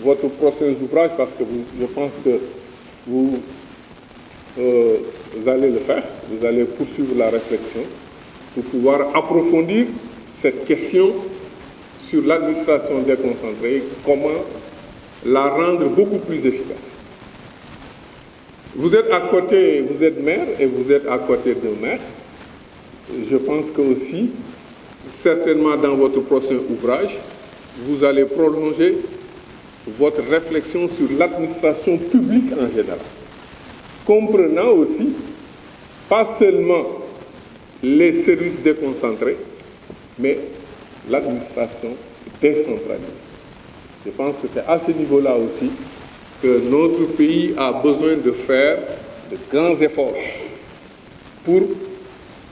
votre prochain ouvrage, parce que je pense que vous allez le faire, vous allez poursuivre la réflexion pour pouvoir approfondir cette question sur l'administration déconcentrée, comment la rendre beaucoup plus efficace. Vous êtes à côté, vous êtes maire et vous êtes à côté d'un maire. Je pense que aussi, certainement dans votre prochain ouvrage, vous allez prolonger votre réflexion sur l'administration publique en général, comprenant aussi pas seulement les services déconcentrés, mais l'administration décentralisée. Je pense que c'est à ce niveau-là aussi que notre pays a besoin de faire de grands efforts pour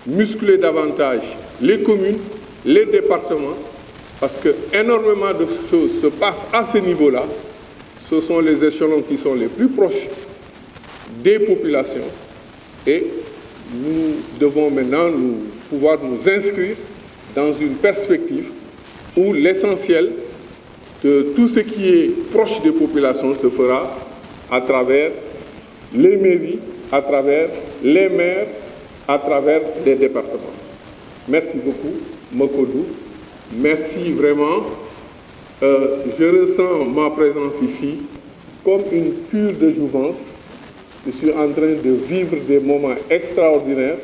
muscler davantage les communes, les départements, parce que énormément de choses se passent à ce niveau-là. Ce sont les échelons qui sont les plus proches des populations et nous devons maintenant pouvoir nous inscrire dans une perspective où l'essentiel de tout ce qui est proche des populations se fera à travers les mairies à travers les maires, à travers les départements. Merci beaucoup, Makodou. Merci vraiment. Je ressens ma présence ici comme une cure de jouvence. Je suis en train de vivre des moments extraordinaires.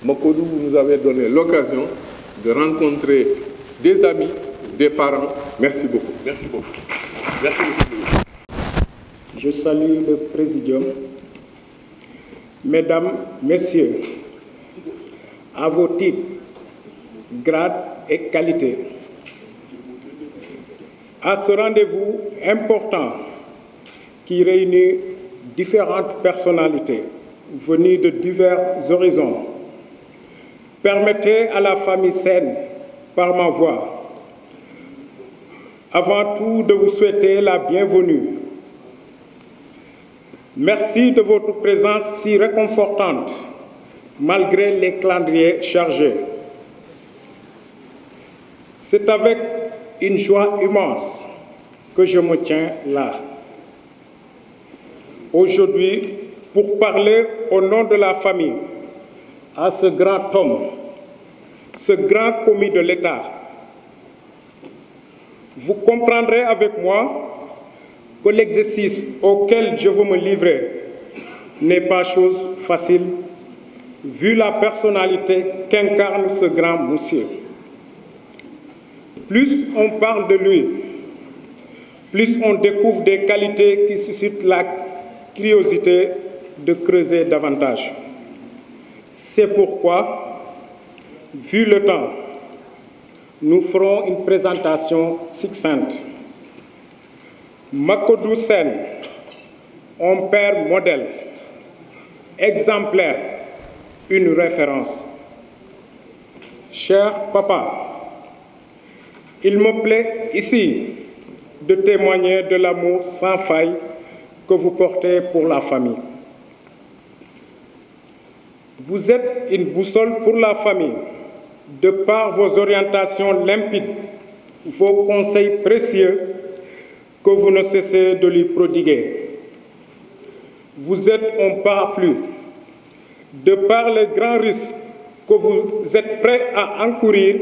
Makodou, vous nous avez donné l'occasion de rencontrer des amis, des parents. Merci beaucoup. Merci beaucoup. Merci, monsieur le ministre. Je salue le Présidium. Mesdames, Messieurs, à vos titres, grades et qualités, à ce rendez-vous important qui réunit différentes personnalités venues de divers horizons, permettez à la famille Sène, par ma voix, avant tout de vous souhaiter la bienvenue. Merci de votre présence si réconfortante, malgré les calendriers chargés. C'est avec une joie immense que je me tiens là. Aujourd'hui, pour parler au nom de la famille à ce grand homme, ce grand commis de l'État. Vous comprendrez avec moi que l'exercice auquel je veux me livrer n'est pas chose facile, vu la personnalité qu'incarne ce grand monsieur. Plus on parle de lui, plus on découvre des qualités qui suscitent la curiosité de creuser davantage. C'est pourquoi, vu le temps, nous ferons une présentation succincte. Makodou Sène, un père modèle, exemplaire, une référence. Cher papa, il me plaît ici de témoigner de l'amour sans faille que vous portez pour la famille. Vous êtes une boussole pour la famille, de par vos orientations limpides, vos conseils précieux que vous ne cessez de lui prodiguer. Vous êtes un parapluie, de par les grands risques que vous êtes prêts à encourir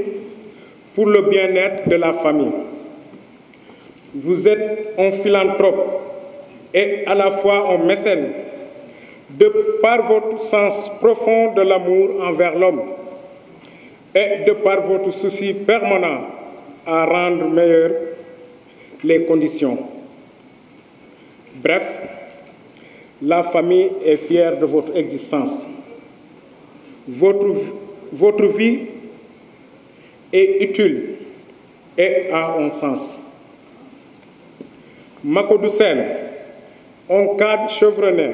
pour le bien-être de la famille. Vous êtes un philanthrope et à la fois un mécène, de par votre sens profond de l'amour envers l'homme et de par votre souci permanent à rendre meilleures les conditions. Bref, la famille est fière de votre existence. Votre vie est utile et a un sens. Makodou Sène, un cadre chevronné,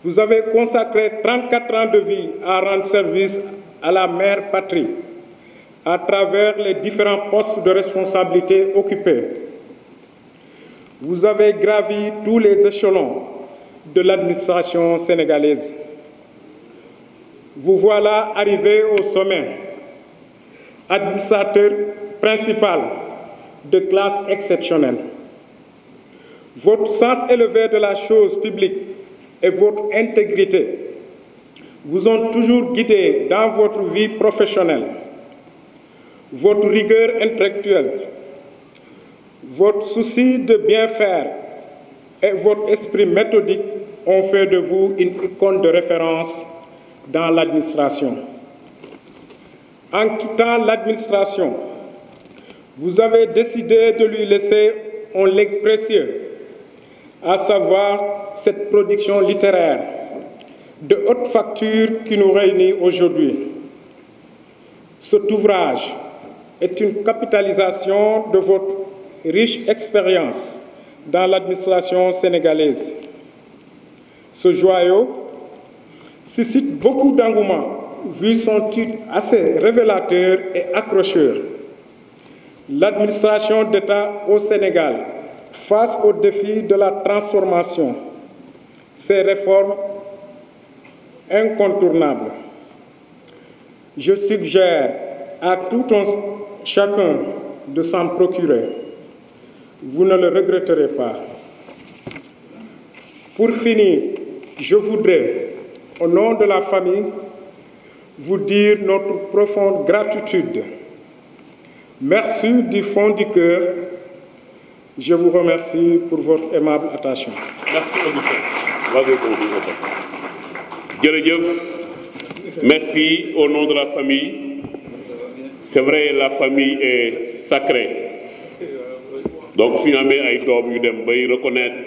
vous avez consacré 34 ans de vie à rendre service à la mère patrie à travers les différents postes de responsabilité occupés. Vous avez gravi tous les échelons de l'administration sénégalaise. Vous voilà arrivé au sommet, administrateur principal de classe exceptionnelle. Votre sens élevé de la chose publique et votre intégrité vous ont toujours guidé dans votre vie professionnelle. Votre rigueur intellectuelle, votre souci de bien faire et votre esprit méthodique ont fait de vous une icône de référence dans l'administration. En quittant l'administration, vous avez décidé de lui laisser un legs précieux, à savoir cette production littéraire de haute facture qui nous réunit aujourd'hui. Cet ouvrage est une capitalisation de votre riche expérience dans l'administration sénégalaise. Ce joyau suscite beaucoup d'engouement vu son titre assez révélateur et accrocheur. L'administration d'État au Sénégal face aux défis de la transformation, ces réformes incontournables. Je suggère à tout un chacun de s'en procurer. Vous ne le regretterez pas. Pour finir, je voudrais, au nom de la famille, vous dire notre profonde gratitude. Merci du fond du cœur. Je vous remercie pour votre aimable attention. Merci, merci au nom de la famille. C'est vrai, la famille est sacrée. Donc, finalement, il faut reconnaître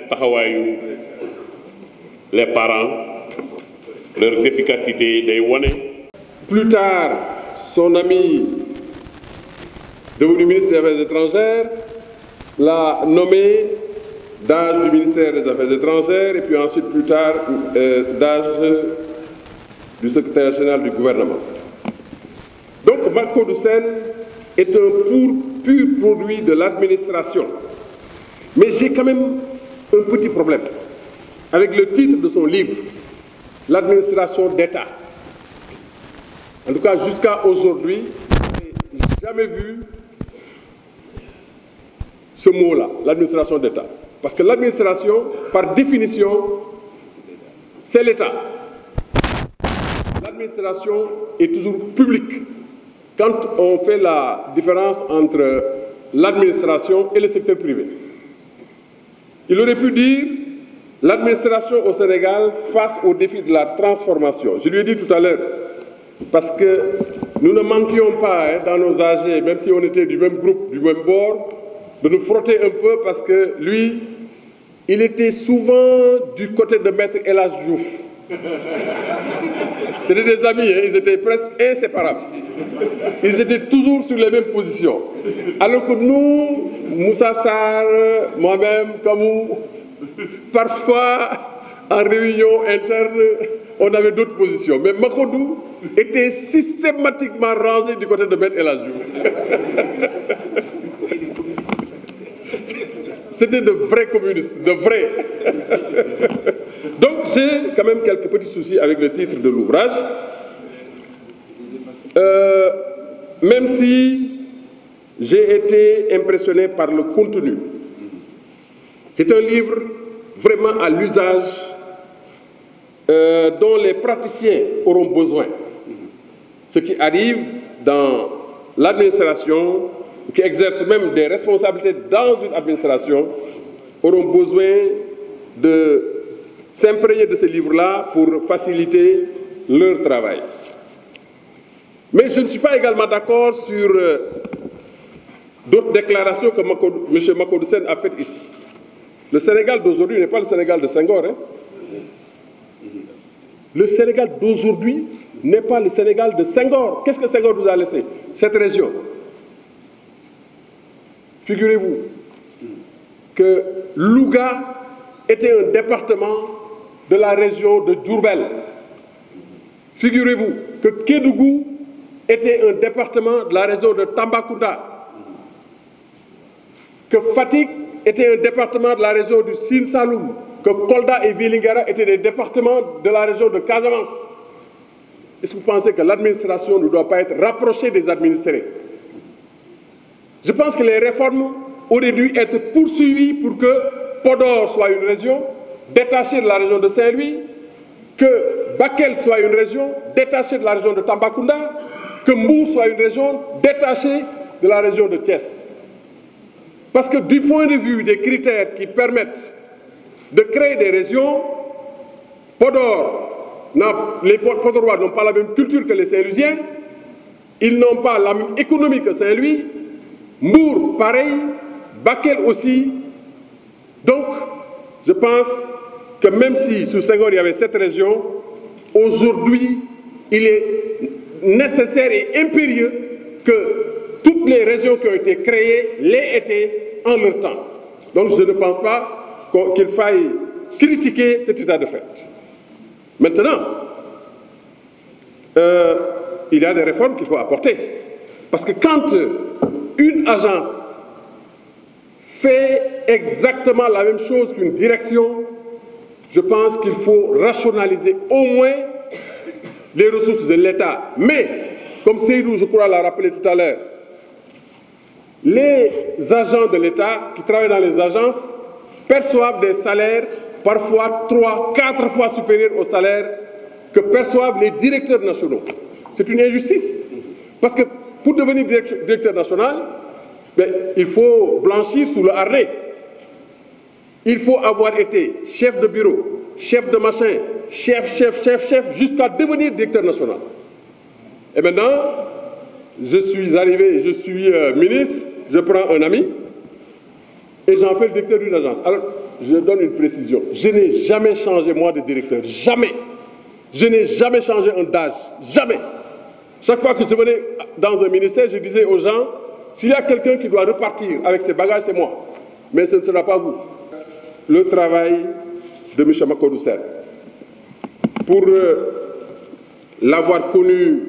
les parents, leurs efficacités, les wane. Plus tard, son ami, devenu ministre des Affaires étrangères, l'a nommé DAGE du ministère des Affaires étrangères et puis ensuite, plus tard, DAGE du secrétaire général du gouvernement. Donc, Makodou Sène est un pur produit de l'administration. Mais j'ai quand même un petit problème avec le titre de son livre, L'administration d'État. En tout cas, jusqu'à aujourd'hui, je n'ai jamais vu ce mot-là, l'administration d'État. Parce que l'administration, par définition, c'est l'État. L'administration est toujours publique. Quand on fait la différence entre l'administration et le secteur privé. Il aurait pu dire l'administration au Sénégal face au défi de la transformation. Je lui ai dit tout à l'heure, parce que nous ne manquions pas dans nos AG, même si on était du même groupe, du même bord, de nous frotter un peu parce que lui, il était souvent du côté de Maître El Hadj Diouf. C'était des amis, ils étaient presque inséparables. Ils étaient toujours sur les mêmes positions. Alors que nous, Moussa Sarr, moi-même, Kamou, parfois, en réunion interne, on avait d'autres positions. Mais Makodou était systématiquement rangé du côté de Maître El Hadj Diouf. C'était de vrais communistes, de vrais. Donc j'ai quand même quelques petits soucis avec le titre de l'ouvrage. Même si j'ai été impressionné par le contenu. C'est un livre vraiment à l'usage dont les praticiens auront besoin. Ceux qui arrivent dans l'administration, qui exercent même des responsabilités dans une administration, auront besoin de s'imprégner de ce livre-là pour faciliter leur travail. Mais je ne suis pas également d'accord sur d'autres déclarations que M. Makodou Sène a faites ici. Le Sénégal d'aujourd'hui n'est pas le Sénégal de Senghor. Hein? Le Sénégal d'aujourd'hui n'est pas le Sénégal de Senghor. Qu'est-ce que Senghor nous a laissé? Cette région. Figurez-vous que Louga était un département de la région de Diourbel. Figurez-vous que Kédougou était un département de la région de Tambacounda. Que Fatick était un département de la région du Sine Saloum. Que Kolda et Vélingara étaient des départements de la région de Casamance. Est-ce que vous pensez que l'administration ne doit pas être rapprochée des administrés? Je pense que les réformes auraient dû être poursuivies pour que Podor soit une région détachée de la région de Saint-Louis, que Bakel soit une région détachée de la région de Tambacounda, que Mbour soit une région détachée de la région de Thiès. Parce que du point de vue des critères qui permettent de créer des régions, les Podorois n'ont pas la même culture que les Saint-Louisiens, ils n'ont pas la même économie que Saint-Louis, Mbour, pareil, Bakel aussi. Donc, je pense que même si sous Senghor il y avait cette région, aujourd'hui, il est nécessaire et impérieux que toutes les régions qui ont été créées l'aient été en leur temps. Donc, je ne pense pas qu'il faille critiquer cet état de fait. Maintenant, il y a des réformes qu'il faut apporter. Parce que quand une agence fait exactement la même chose qu'une direction, je pense qu'il faut rationaliser au moins les ressources de l'État. Mais, comme Seydou, je crois, l'a rappelé tout à l'heure, les agents de l'État qui travaillent dans les agences perçoivent des salaires parfois 3, 4 fois supérieur au salaire que perçoivent les directeurs nationaux. C'est une injustice. Parce que pour devenir directeur national, il faut blanchir sous le harnais. Il faut avoir été chef de bureau, chef de machin, chef, jusqu'à devenir directeur national. Et maintenant, je suis arrivé, je suis ministre, je prends un ami et j'en fais le directeur d'une agence. Alors, je donne une précision. Je n'ai jamais changé, moi, de directeur. Jamais. Je n'ai jamais changé un DAGE. Jamais. Chaque fois que je venais dans un ministère, je disais aux gens, s'il y a quelqu'un qui doit repartir avec ses bagages, c'est moi. Mais ce ne sera pas vous. Le travail de M. Macodou Sène. Pour l'avoir connu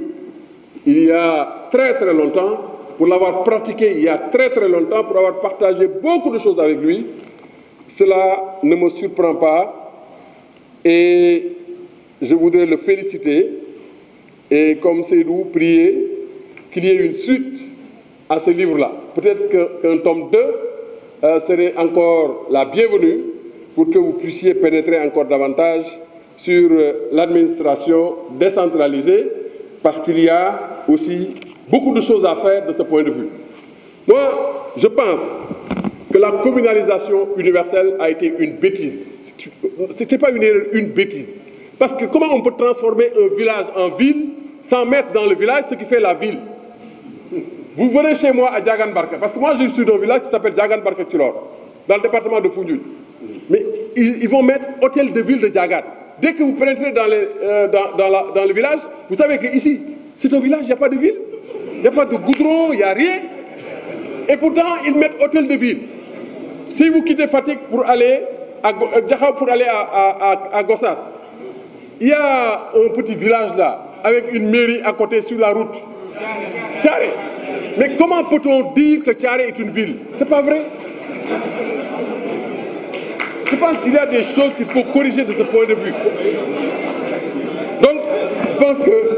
il y a très très longtemps, pour l'avoir pratiqué il y a très très longtemps, pour avoir partagé beaucoup de choses avec lui, cela ne me surprend pas et je voudrais le féliciter et comme Seydou, prier qu'il y ait une suite à ce livre-là. Peut-être qu'un tome 2 serait encore la bienvenue pour que vous puissiez pénétrer encore davantage sur l'administration décentralisée parce qu'il y a aussi beaucoup de choses à faire de ce point de vue. Moi, je pense que la communalisation universelle a été une bêtise. Ce n'était pas une erreur, une bêtise. Parce que comment on peut transformer un village en ville sans mettre dans le village ce qui fait la ville? Vous venez chez moi à Diagane Barka, parce que moi je suis dans un village qui s'appelle Diagane Barka Tilor, dans le département de Foundiougne. Mais ils vont mettre hôtel de ville de Diagane. Dès que vous pénétrez dans le village, vous savez qu'ici, c'est un village, il n'y a pas de ville. Il n'y a pas de goudron, il n'y a rien. Et pourtant, ils mettent hôtel de ville. Si vous quittez Fatick pour aller à Gossas, il y a un petit village là, avec une mairie à côté sur la route. Thiaré. Mais comment peut-on dire que Thiaré est une ville? C'est pas vrai. Je pense qu'il y a des choses qu'il faut corriger de ce point de vue. Donc, je pense que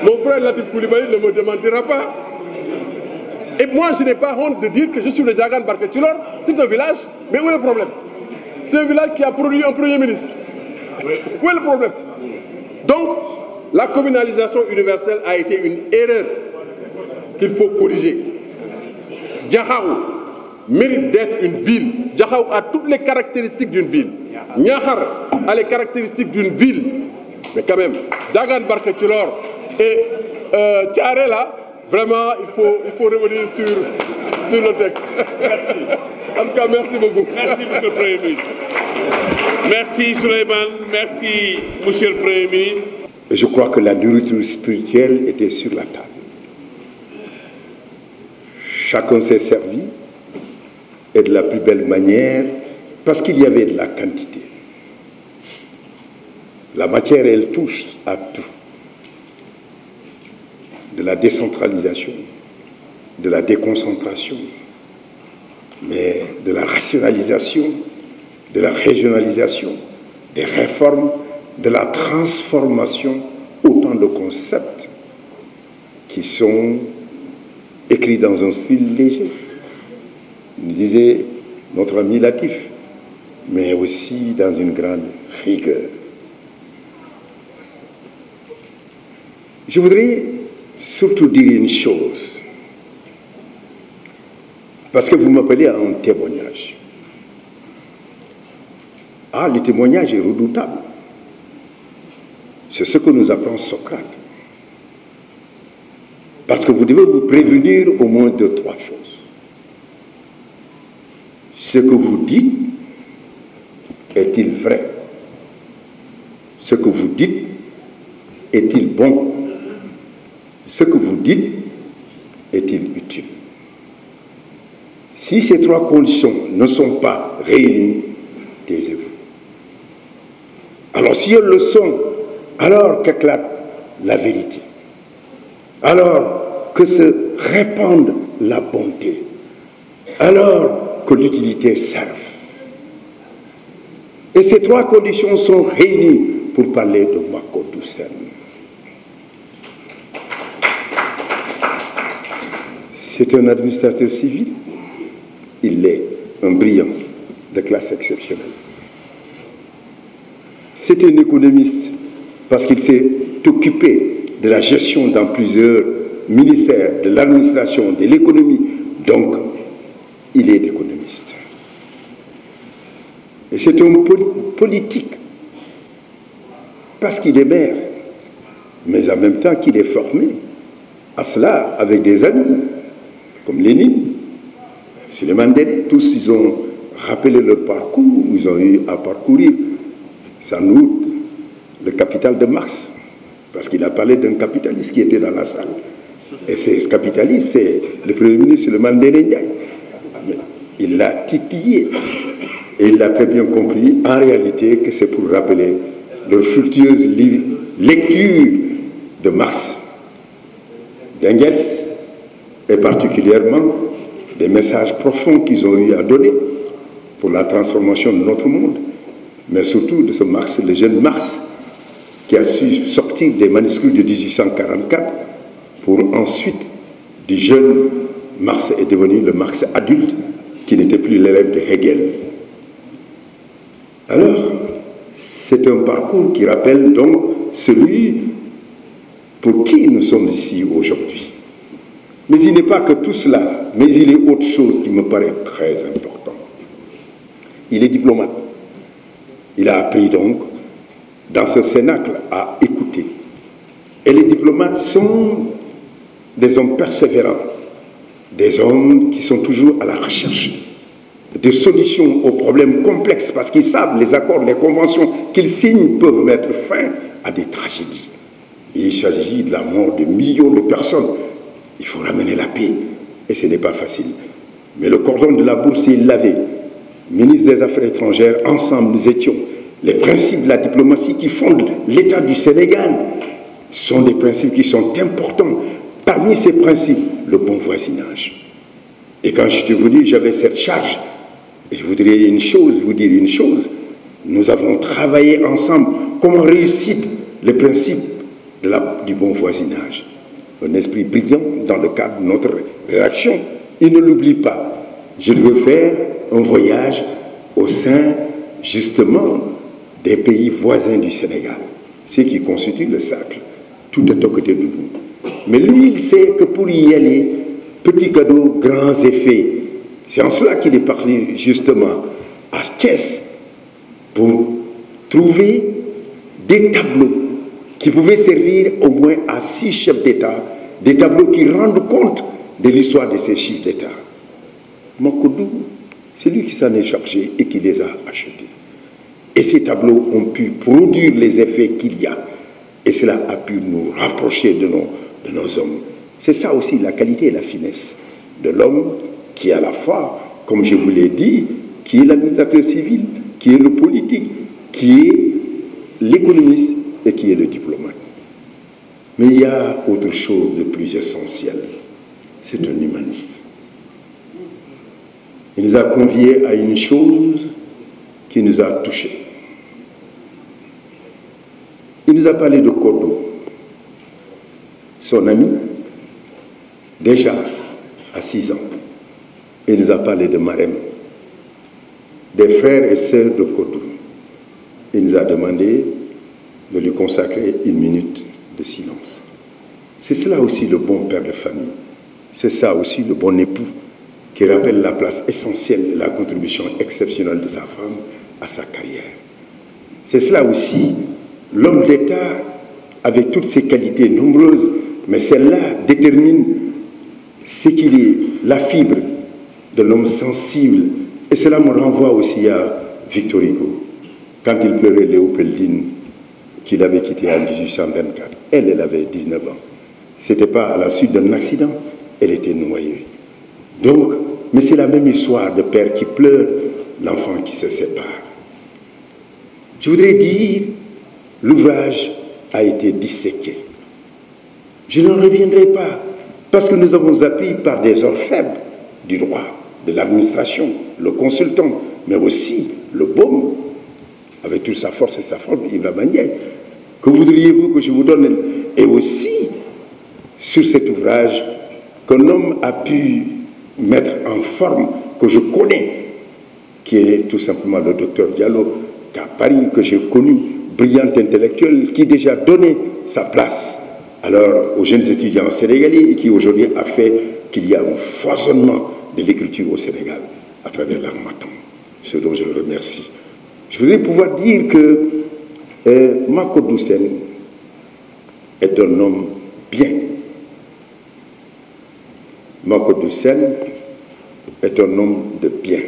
mon frère Latif Koulibaly ne me démentira pas. Et moi, je n'ai pas honte de dire que je suis le Diagane Barka Tilor. C'est un village, mais où est le problème? C'est un village qui a produit un premier ministre. Où est le problème? Donc, la communalisation universelle a été une erreur qu'il faut corriger. Diakhao mérite d'être une ville. Diakhao a toutes les caractéristiques d'une ville. Niakhar a les caractéristiques d'une ville. Mais quand même, Diagane Barka Tilor et Thiaré là, vraiment, il faut revenir sur le texte. Merci. En tout cas, merci beaucoup. Merci, Monsieur le Premier ministre. Merci, Souleymane. Merci, Monsieur le Premier ministre. Je crois que la nourriture spirituelle était sur la table. Chacun s'est servi, et de la plus belle manière, parce qu'il y avait de la quantité. La matière, elle touche à tout. De la décentralisation, de la déconcentration, mais de la rationalisation, de la régionalisation, des réformes, de la transformation, autant de concepts qui sont écrits dans un style léger, nous disait notre ami Latif, mais aussi dans une grande rigueur. Je voudrais surtout dire une chose, parce que vous m'appelez à un témoignage. Ah, le témoignage est redoutable. C'est ce que nous appelons Socrate. Parce que vous devez vous prévenir au moins de 3 choses. Ce que vous dites, est-il vrai? Ce que vous dites, est-il bon? Ce que vous dites, est-il utile? Si ces 3 conditions ne sont pas réunies, taisez-vous. Alors si elles le sont, alors qu'éclate la vérité. Alors que se répande la bonté. Alors que l'utilité serve. Et ces 3 conditions sont réunies pour parler de Macodou Sène. C'est un administrateur civil. Il est un brillant de classe exceptionnelle. C'est un économiste parce qu'il s'est occupé de la gestion dans plusieurs ministères, de l'administration, de l'économie. Donc, il est économiste. Et c'est un politique parce qu'il est maire, mais en même temps qu'il est formé à cela avec des amis, comme Lénine, Souleymane Ndéné. Tous, ils ont rappelé leur parcours, ils ont eu à parcourir, sans doute, le capital de Marx, parce qu'il a parlé d'un capitaliste qui était dans la salle. Et ce capitaliste, c'est le Premier ministre Souleymane Ndéné Ndiaye. Il l'a titillé, et il a très bien compris, en réalité, que c'est pour rappeler leur fructueuse lecture de Marx, d'Engels, et particulièrement des messages profonds qu'ils ont eu à donner pour la transformation de notre monde, mais surtout de ce Marx, le jeune Marx, qui a su sortir des manuscrits de 1844 pour ensuite, du jeune Marx est devenu le Marx adulte, qui n'était plus l'élève de Hegel. Alors, c'est un parcours qui rappelle donc celui pour qui nous sommes ici aujourd'hui. Mais il n'est pas que tout cela, mais il est autre chose qui me paraît très important. Il est diplomate. Il a appris donc, dans ce cénacle, à écouter. Et les diplomates sont des hommes persévérants, des hommes qui sont toujours à la recherche de solutions aux problèmes complexes, parce qu'ils savent les accords, les conventions qu'ils signent peuvent mettre fin à des tragédies. Et il s'agit de la mort de millions de personnes. Il faut ramener la paix, et ce n'est pas facile. Mais le cordon de la bourse, il l'avait. Ministre des Affaires étrangères, ensemble, nous étions. Les principes de la diplomatie qui fondent l'État du Sénégal sont des principes qui sont importants. Parmi ces principes, le bon voisinage. Et quand je suis venu, j'avais cette charge. Et je voudrais vous dire une chose. Nous avons travaillé ensemble comment réussir le principe du bon voisinage. Un esprit brillant dans le cadre de notre réaction. Il ne l'oublie pas. Je veux faire un voyage au sein, justement, des pays voisins du Sénégal, ce qui constitue le cercle. Tout est aux côtés de nous. Mais lui, il sait que pour y aller, petits cadeaux, grands effets. C'est en cela qu'il est parti justement à Thiès pour trouver des tableaux qui pouvaient servir au moins à 6 chefs d'État, des tableaux qui rendent compte de l'histoire de ces chefs d'État. Makodou, c'est lui qui s'en est chargé et qui les a achetés. Et ces tableaux ont pu produire les effets qu'il y a. Et cela a pu nous rapprocher de nos hommes. C'est ça aussi la qualité et la finesse de l'homme qui est à la fois, comme je vous l'ai dit, qui est l'administrateur civil, qui est le politique, qui est l'économiste et qui est le diplomate. Mais il y a autre chose de plus essentiel. C'est un humaniste. Il nous a conviés à une chose qui nous a touchés. Il nous a parlé de Kodo, son ami, déjà à 6 ans. Il nous a parlé de Marem, des frères et sœurs de Kodo. Il nous a demandé de lui consacrer 1 minute de silence. C'est cela aussi le bon père de famille. C'est ça aussi le bon époux qui rappelle la place essentielle et la contribution exceptionnelle de sa femme à sa carrière. C'est cela aussi l'homme d'État avec toutes ses qualités nombreuses, mais celle-là détermine ce qu'il est, la fibre de l'homme sensible. Et cela me renvoie aussi à Victor Hugo, quand il pleurait Léopoldine, qu'il avait quittée en 1824. Elle avait 19 ans. Ce n'était pas à la suite d'un accident, elle était noyée. Donc, mais c'est la même histoire de père qui pleure, l'enfant qui se sépare. Je voudrais dire, l'ouvrage a été disséqué. Je n'en reviendrai pas, parce que nous avons appris par des orfèvres du droit, de l'administration, le consultant, mais aussi le baume, avec toute sa force et sa forme, Ibrahima Ndiaye. Que voudriez-vous que je vous donne? Et aussi, sur cet ouvrage, qu'un homme a pu mettre en forme, que je connais, qui est tout simplement le docteur Diallo, qu'à Paris, que j'ai connu, brillant intellectuel, qui déjà donné sa place alors aux jeunes étudiants sénégalais et qui aujourd'hui a fait qu'il y a un foisonnement de l'écriture au Sénégal à travers l'Harmattan, ce dont je le remercie. Je voudrais pouvoir dire que Macodou Sène est un homme bien. Macodou Sène est un homme de bien.